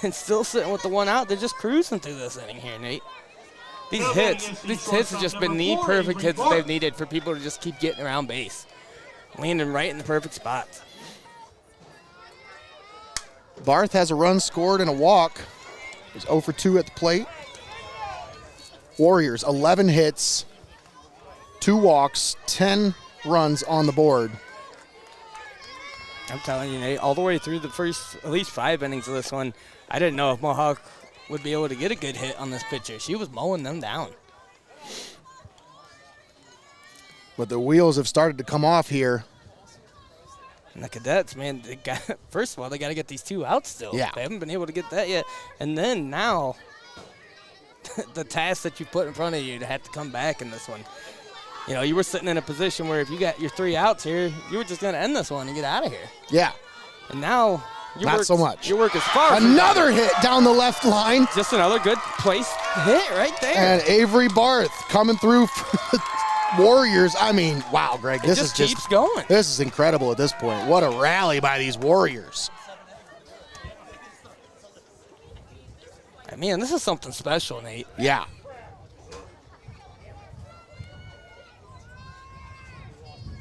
And still sitting with the 1 out. They're just cruising through this inning here, Nate. These hits have just been the perfect hits that they've needed for people to just keep getting around base. Landing right in the perfect spots. Barth has a run scored and a walk. He's 0 for 2 at the plate. Warriors, 11 hits, 2 walks, 10 runs on the board. I'm telling you, Nate, all the way through the first at least 5 innings of this one, I didn't know if Mohawk would be able to get a good hit on this pitcher. She was mowing them down. But the wheels have started to come off here. And the Cadets, man, first of all, they got to get these 2 outs still. Yeah. They haven't been able to get that yet. And then now, the task that you put in front of you to have to come back in this one. You were sitting in a position where if you got your 3 outs here, you were just going to end this one and get out of here. Yeah. And now, not so much. Your work is far. Another hit down the left line. Just another good place hit right there. And Avery Barth coming through for the Warriors. I mean, wow, Greg, this is just keeps going. This is incredible at this point. What a rally by these Warriors. Man, this is something special, Nate. Yeah.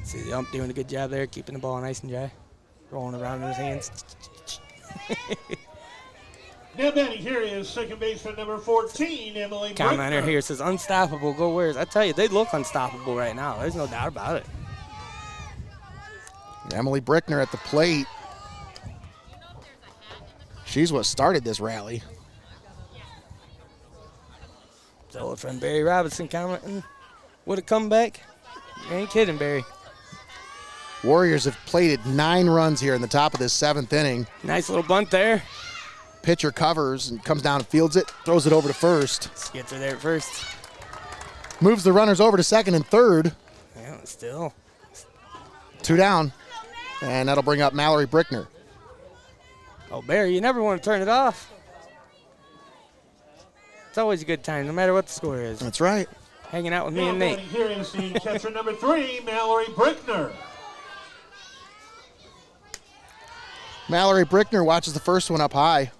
See the ump doing a good job there, keeping the ball nice and dry, rolling around in his hands. Now batting here is second baseman number 14, Emily Commenter Brickner. here says, unstoppable, go Warriors. I tell you, they look unstoppable right now. There's no doubt about it. Emily Brickner at the plate. She's what started this rally. So friend Barry Robinson commenting, what a comeback. You ain't kidding, Barry. Warriors have plated 9 runs here in the top of this 7th inning. Nice little bunt there. Pitcher covers and comes down and fields it, throws it over to first. Gets her there at first. Moves the runners over to second and third. Yeah, still. 2 down, and that'll bring up Mallory Brickner. Oh, Barry, you never want to turn it off. It's always a good time, no matter what the score is. That's right. Hanging out with me and Nate. Here is the catcher number 3, Mallory Brickner. Mallory Brickner watches the first one up high.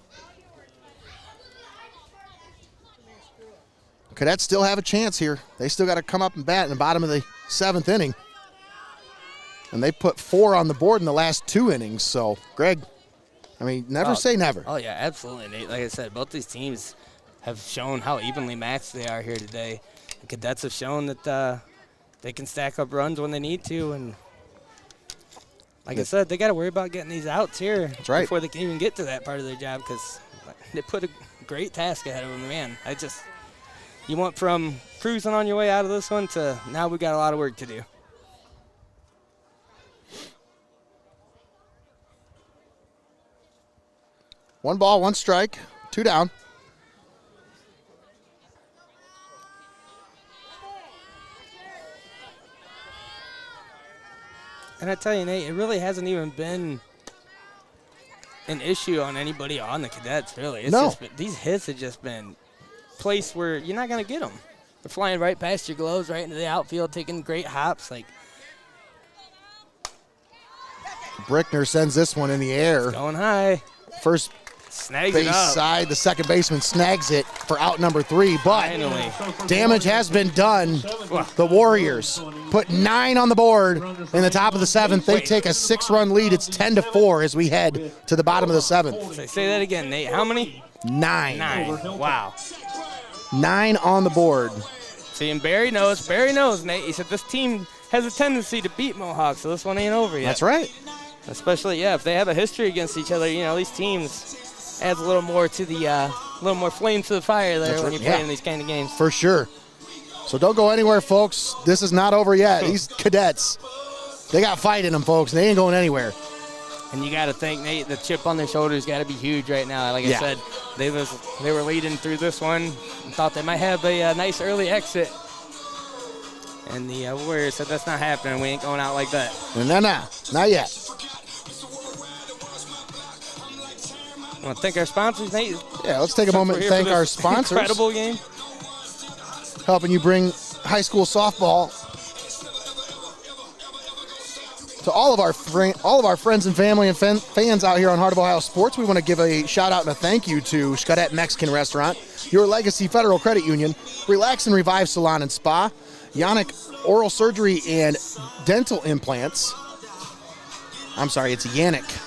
Cadets still have a chance here. They still got to come up and bat in the bottom of the 7th inning. And they put 4 on the board in the last 2 innings. So, Greg, I mean, never say never. Oh, yeah, absolutely, Nate. Like I said, both these teams have shown how evenly matched they are here today. The Cadets have shown that they can stack up runs when they need to. And like I said, they got to worry about getting these outs here before they can even get to that part of their job, because they put a great task ahead of them, man. You went from cruising on your way out of this one to now we got a lot of work to do. 1 ball, 1 strike, 2 down. And I tell you, Nate, it really hasn't even been an issue on anybody on the Cadets, really. It's just been, these hits have just been placed where you're not going to get them. They're flying right past your gloves, right into the outfield, taking great hops. Like, Brickner sends this one in the air. Going high. First snags base it up. side, the second baseman snags it for out number 3, but finally, damage has been done. The Warriors put 9 on the board in the top of the 7th. They take a 6-run lead. It's 10-4 as we head to the bottom of the 7th. Say that again, Nate. How many? 9. 9. Wow. 9 on the board. See, and Barry knows, Nate. He said this team has a tendency to beat Mohawk, so this one ain't over yet. That's right. Especially, if they have a history against each other, these teams adds a little more to the, little more flame to the fire there when you're playing these kind of games. For sure. So don't go anywhere, folks. This is not over yet. These Cadets, they got fight in them, folks. They ain't going anywhere. And you got to think, Nate, the chip on their shoulders got to be huge right now. Like I said, they were leading through this one and thought they might have a nice early exit. And the Warriors said, that's not happening. We ain't going out like that. No, not yet. I want to thank our sponsors, Nate. Yeah, let's take a moment and thank our sponsors. Incredible game. Helping you bring high school softball to all of our friends and family and fans out here on Heart of Ohio Sports. We want to give a shout out and a thank you to XCARET Mexican Restaurant, Your Legacy Federal Credit Union, Relax and Revive Salon and Spa, YANICH Oral Surgery and Dental Implants. I'm sorry, it's YANICH.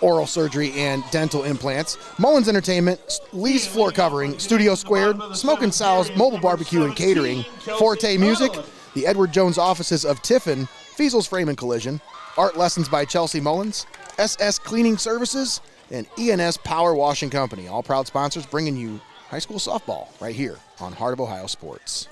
Oral Surgery and Dental Implants, Mullins Entertainment, Lee's Floor Covering, Studio Squared, SMOKIN SOWS, Mobile Barbecue and Catering, FORTE Music, the Edward Jones offices of TIFFIN, FEASEL'S Frame and Collision, Art Lessons by Chelsea Mullins, SS Cleaning Services, and ENS Power Washing Company. All proud sponsors bringing you high school softball right here on Heart of Ohio Sports.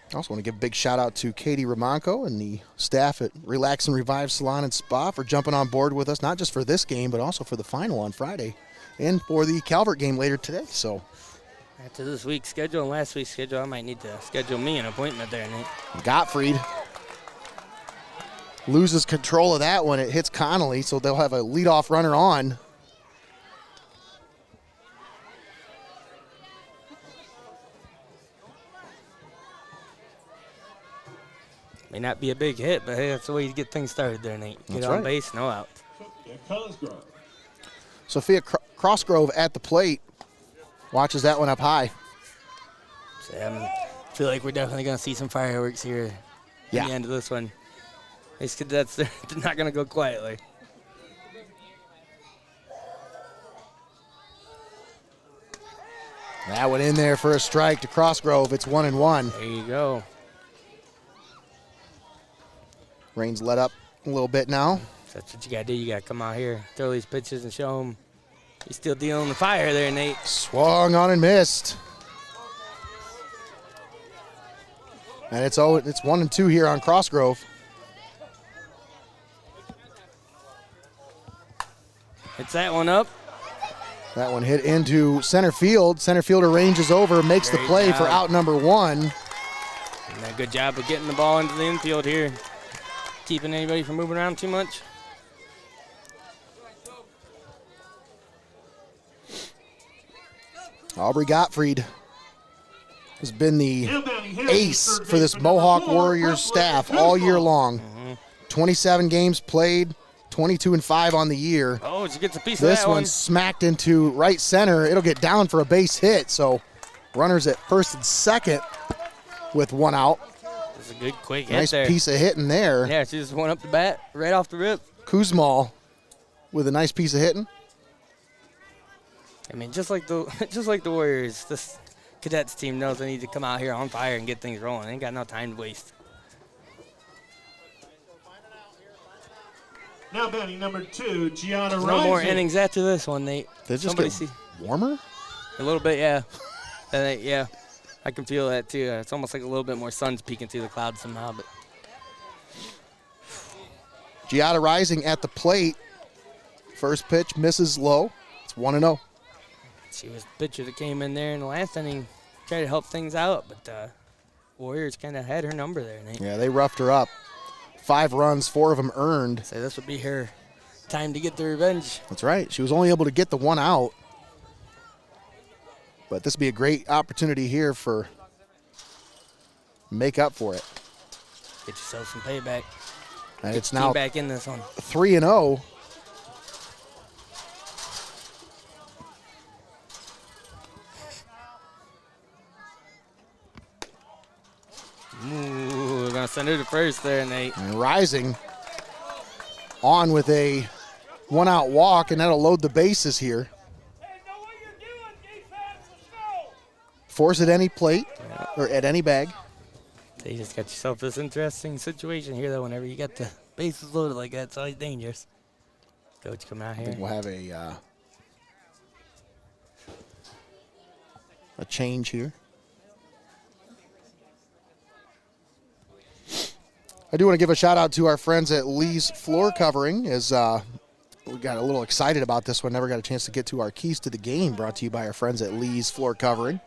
I also want to give a big shout out to Katie Romanko and the staff at Relax and Revive Salon and Spa for jumping on board with us, not just for this game, but also for the final on Friday and for the Calvert game later today. So after this week's schedule and last week's schedule, I might need to schedule me an appointment there, Nate. Gottfried loses control of that one. It hits Connolly, so they'll have a leadoff runner on. May not be a big hit, but hey, that's the way you get things started there, Nate. Get That's on right. base, no out. Sophia Crossgrove at the plate. Watches that one up high. So, I feel like we're definitely going to see some fireworks here at the end of this one. These Cadets, they're not going to go quietly. That one in there for a strike to Crossgrove. It's 1-1. There you go. Rain's let up a little bit now. So that's what you got to do. You got to come out here, throw these pitches, and show them you're still dealing the fire there, Nate. Swung on and missed. And it's 1-2 here on Crossgrove. Hits that one up. That one hit into center field. Center fielder ranges over, makes the play for out number 1. And a good job of getting the ball into the infield here. Keeping anybody from moving around too much. Aubrey Gottfried has been the ace for this Mohawk Warriors staff all year long. 27 games played, 22-5 on the year. Oh, she gets a piece of that This one. one's smacked into right center. It'll get down for a base hit, so runners at first and second with 1 out. That's a good quick hit Nice there. piece of hitting there. Yeah, she just went up the bat right off the rip. Kuzmal with a nice piece of hitting. I mean, just like the Warriors, this Cadets team knows they need to come out here on fire and get things rolling. They ain't got no time to waste. Now batting number 2, Gianna There's Rising. no more innings after this one, Nate. They just Somebody get warmer? A little bit, yeah. Yeah, I can feel that too. It's almost like a little bit more sun's peeking through the clouds somehow. But Giada Rising at the plate. First pitch misses low. It's 1-0. She was the pitcher that came in there in the last inning, tried to help things out, but Warriors kind of had her number there, Nate. Yeah, they roughed her up. 5 runs, 4 of them earned. So this would be her time to get the revenge. That's right. She was only able to get the 1 out. But this would be a great opportunity here for make up for it. Get yourself some payback. And get it's now back in this one. 3-0. Ooh, we're gonna send her to first there, Nate. And Rising on with a 1-out walk, and that'll load the bases here. Force at any plate or at any bag. So you just got yourself this interesting situation here, though. Whenever you got the bases loaded like that, it's always dangerous. Coach, come out I here. think we'll have a change here. I do want to give a shout out to our friends at Lee's Floor Covering, as we got a little excited about this one. Never got a chance to get to our keys to the game, brought to you by our friends at Lee's Floor Covering.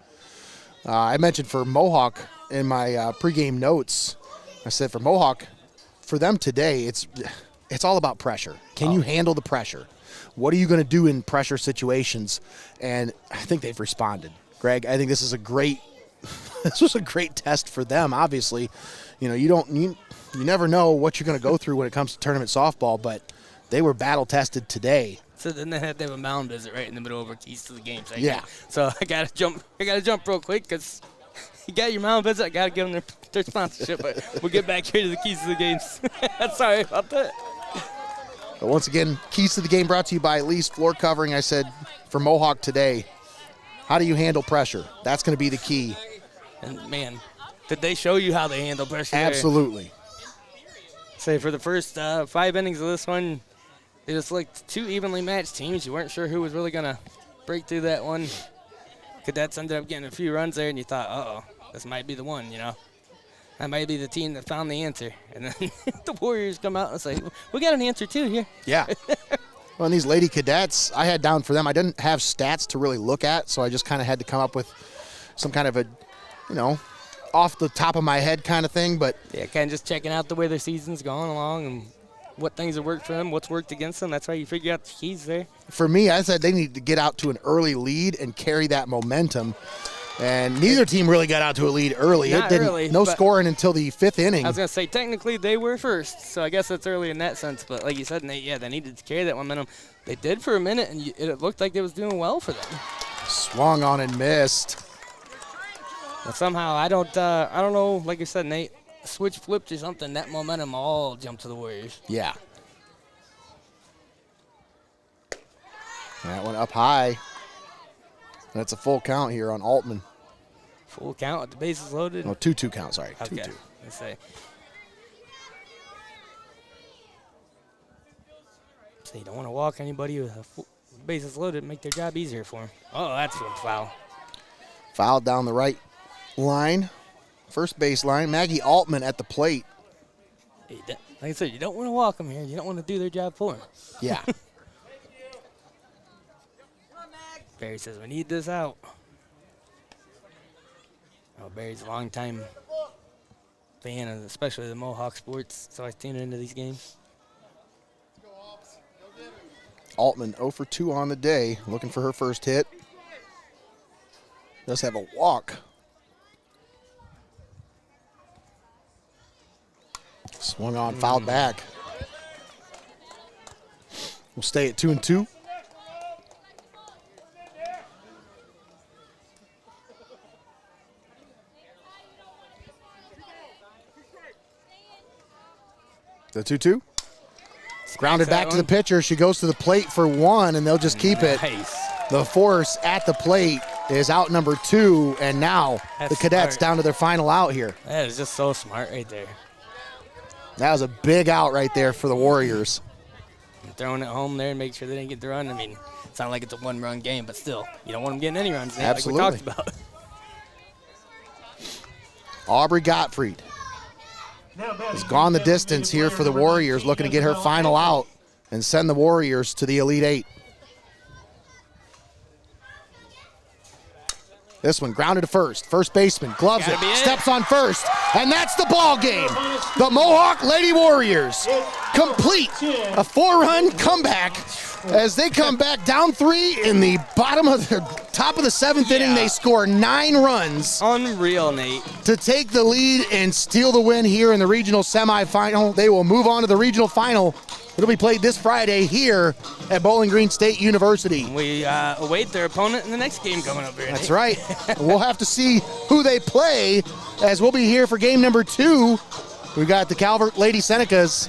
I mentioned for Mohawk in my pregame notes, I said for Mohawk, for them today, it's all about pressure. Can you handle the pressure? What are you going to do in pressure situations? And I think they've responded. Greg, I think this is a great this was a great test for them. Obviously, you know, you never know what you're going to go through when it comes to tournament softball, but they were battle tested today. So then they had to have a mound visit right in the middle of our keys to the game. So yeah. So I gotta jump real quick because you got your mound visit. I gotta give them their sponsorship. But we'll get back here to the keys to the games. Sorry about that. But once again, keys to the game brought to you by Lee's Floor Covering. I said for Mohawk today, how do you handle pressure? That's going to be the key. And man, did they show you how they handle pressure? Absolutely. Say for the first 5 innings of this one, they just looked 2 evenly matched teams. You weren't sure who was really going to break through that one. Cadets ended up getting a few runs there, and you thought, uh-oh, this might be the one, you know. That might be the team that found the answer. And then the Warriors come out and say, we got an answer too here. Yeah. Well, and these Lady Cadets, I had down for them. I didn't have stats to really look at, so I just kind of had to come up with some kind of a, you know, off the top of my head kind of thing. But yeah, kind of just checking out the way their season's going along and what things have worked for them, what's worked against them. That's how you figure out the keys there. For me, I said they need to get out to an early lead and carry that momentum. And neither team really got out to a lead early. Not early, no scoring until the 5th inning. I was going to say, technically, they were first, so I guess that's early in that sense. But like you said, Nate, yeah, they needed to carry that momentum. They did for a minute, and it looked like it was doing well for them. Swung on and missed. But somehow, I don't know, like I said, Nate, switch flipped or something, that momentum all jumped to the Warriors. Yeah. That one up high. That's a full count here on Altman. Full count with the bases loaded? No, 2-2 count, sorry. Okay, 2-2. let's say. So you don't want to walk anybody with bases loaded, make their job easier for them. Oh, that's a foul. Foul down the right line. First base line. Maggie Altman at the plate. Like I said, you don't want to walk them here. You don't want to do their job for them. Yeah. Barry says, we need this out. Oh, Barry's a long-time fan of especially the Mohawk sports, so I tune into these games. Altman 0 for 2 on the day, looking for her first hit. Does have a walk. Swung on, fouled back. We'll stay at 2-2. The 2-2. Grounded back to the pitcher. She goes to the plate for 1, and they'll just keep it. The force at the plate is out number 2, and now the Cadets down to their final out here. That is just so smart right there. That was a big out right there for the Warriors. And throwing it home there and make sure they didn't get the run. I mean, it's not like it's a one-run game, but still, you don't want them getting any runs. Absolutely. Like we talked about. Aubrey Gottfried. has gone the distance here for the Warriors, looking to get her final out and send the Warriors to the Elite Eight. This one grounded to first. First baseman gloves it, steps on first, and that's the ball game. The Mohawk Lady Warriors complete a 4-run comeback as they come back down 3 in the top of the 7th inning. They score 9 runs. Unreal, Nate. To take the lead and steal the win here in the regional semifinal. They will move on to the regional final. It'll be played this Friday here at Bowling Green State University. We await their opponent in the next game coming up here. That's right. We'll have to see who they play as we'll be here for game number 2. We got the Calvert Lady Senecas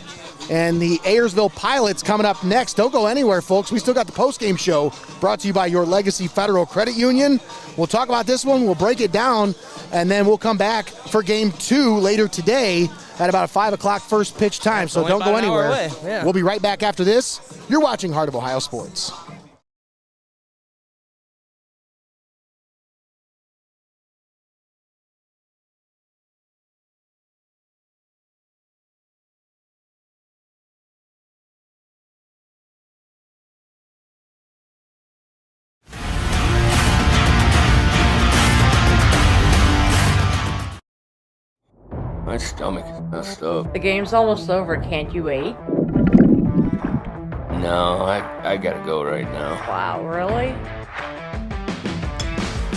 and the Ayersville Pilots coming up next. Don't go anywhere, folks. We still got the postgame show brought to you by your Legacy Federal Credit Union. We'll talk about this one. We'll break it down, and then we'll come back for game 2 later today at about a 5 o'clock first pitch time. So don't go anywhere. Yeah. We'll be right back after this. You're watching Heart of Ohio Sports. My stomach is messed up. The game's almost over. Can't you wait? No, I gotta go right now. Wow, really?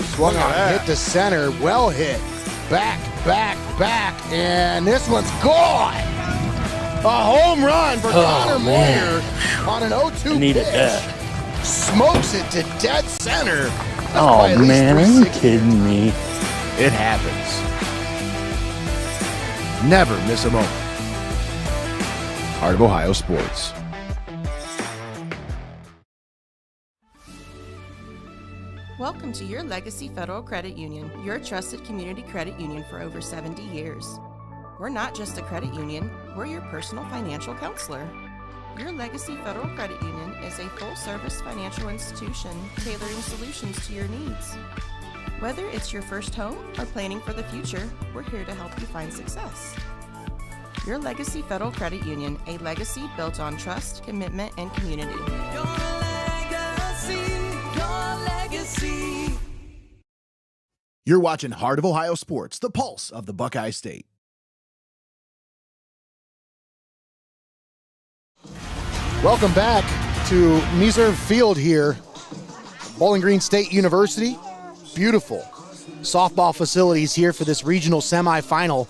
Swung on, hit to center, well hit. Back, and this one's gone. A home run for Connor Moyer on an 0-2 Needed pitch. that. Smokes it to dead center. That's Oh, man, are you kidding me? It happens. Never miss a moment. Heart of Ohio Sports. Welcome to your Legacy Federal Credit Union, your trusted community credit union for over 70 years. We're not just a credit union, we're your personal financial counselor. Your Legacy Federal Credit Union is a full-service financial institution tailoring solutions to your needs. Whether it's your first home or planning for the future, we're here to help you find success. Your Legacy Federal Credit Union, a legacy built on trust, commitment, and community. Your legacy. You're watching Heart of Ohio Sports, the pulse of the Buckeye State. Welcome back to Meserve Field here, Bowling Green State University. Beautiful softball facilities here for this regional semifinal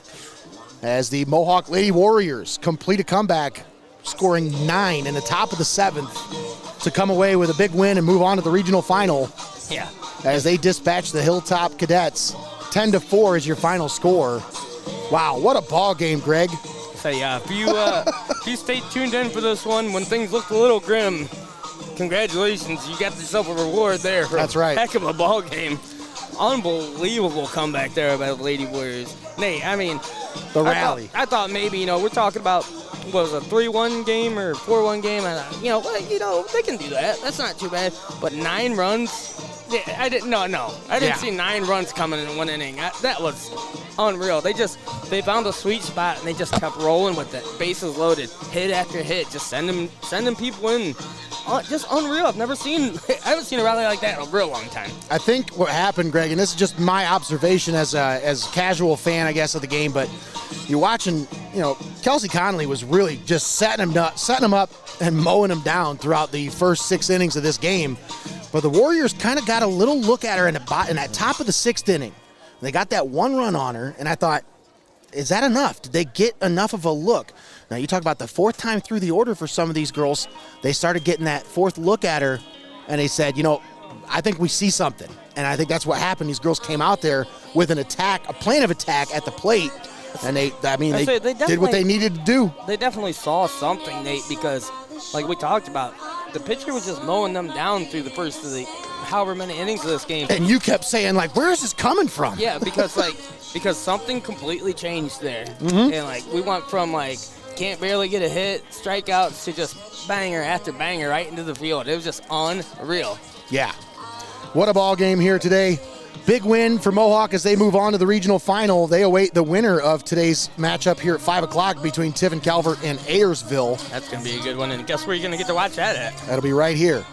as the Mohawk Lady Warriors complete a comeback, scoring 9 in the top of the 7th to come away with a big win and move on to the regional final. Yeah. As they dispatch the Hilltop Cadets. 10-4 is your final score. Wow, what a ball game, Greg. So yeah, if you stayed tuned in for this one when things looked a little grim, congratulations, you got yourself a reward there. That's right. Heck of a ball game. Unbelievable comeback there by the Lady Warriors. Nate, I mean, the rally. I thought maybe, we're talking about, what was it, a 3-1 game or 4-1 game? I thought, they can do that. That's not too bad. But 9 runs, I didn't see 9 runs coming in one inning. That was unreal. They found a sweet spot and they just kept rolling with it. Bases loaded, hit after hit, just sending people in. Just unreal. I haven't seen a rally like that in a real long time. I think what happened, Greg, and this is just my observation as a casual fan, I guess, of the game, but you're watching, Kelsey Conley was really just setting him up and mowing him down throughout the first 6 innings of this game. But the Warriors kind of got a little look at her in that top of the 6th inning. They got that 1 run on her, and I thought, is that enough? Did they get enough of a look? Now, you talk about the 4th time through the order for some of these girls. They started getting that 4th look at her, and they said, I think we see something. And I think that's what happened. These girls came out there with a plan of attack at the plate, and they did what they needed to do. They definitely saw something, Nate, because, like we talked about, the pitcher was just mowing them down through the first of the however many innings of this game. And you kept saying, where is this coming from? Yeah, because something completely changed there. Mm-hmm. And, we went from, can't barely get a hit, strikeouts, to just banger after banger right into the field. It was just unreal. Yeah. What a ball game here today. Big win for Mohawk as they move on to the regional final. They await the winner of today's matchup here at 5 o'clock between Tiffin Calvert and Ayersville. That's going to be a good one, and guess where you're going to get to watch that at? That'll be right here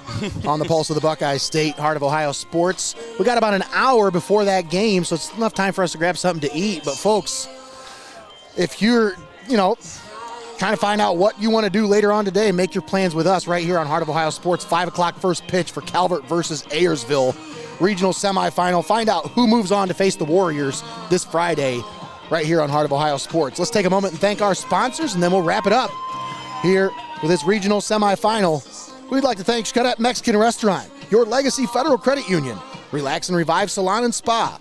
on the Pulse of the Buckeye State, Heart of Ohio Sports. We got about an hour before that game, so it's enough time for us to grab something to eat. But folks, if you're, trying to find out what you want to do later on today, make your plans with us right here on Heart of Ohio Sports. 5 o'clock first pitch for Calvert versus Ayersville. Regional semifinal. Find out who moves on to face the Warriors this Friday right here on Heart of Ohio Sports. Let's take a moment and thank our sponsors, and then we'll wrap it up here with this regional semifinal. We'd like to thank Cadet Mexican Restaurant, Your Legacy Federal Credit Union, Relax and Revive Salon and Spa,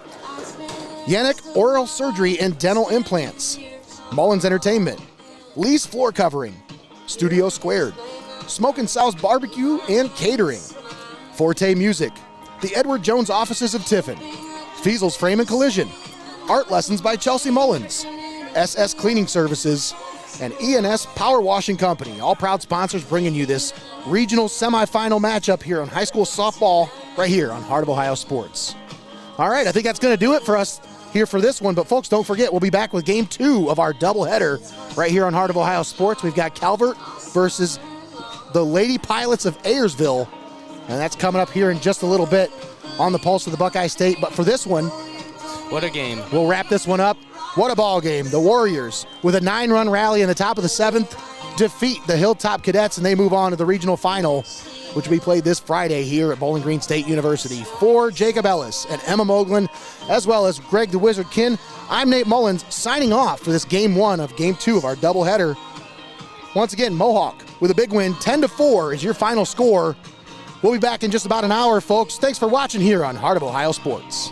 YANICH Oral Surgery and Dental Implants, Mullins Entertainment, Lee's Floor Covering, Studio Squared, SMOKIN SOWS Barbecue and Catering, FORTE Music, the Edward Jones Offices of Tiffin, FEASEL'S Frame and Collision, Art Lessons by Chelsea Mullins, SS Cleaning Services, and ENS Power Washing Company. All proud sponsors bringing you this regional semifinal matchup here on high school softball right here on Heart of Ohio Sports. All right, I think that's going to do it for us here for this one. But folks, don't forget, we'll be back with game 2 of our doubleheader right here on Heart of Ohio Sports. We've got Calvert versus the Lady Pilots of Ayersville. And that's coming up here in just a little bit on the Pulse of the Buckeye State. But for this one, what a game. We'll wrap this one up. What a ball game. The Warriors, with a 9-run rally in the top of the 7th, defeat the Hilltop Cadets, and they move on to the regional final, which will be played this Friday here at Bowling Green State University. For Jacob Ellis and Emma Moglen, as well as Greg the Wizard Kinn, I'm Nate Mullins, signing off for this game 1 of game 2 of our doubleheader. Once again, Mohawk with a big win, 10-4 is your final score. We'll be back in just about an hour, folks. Thanks for watching here on Heart of Ohio Sports.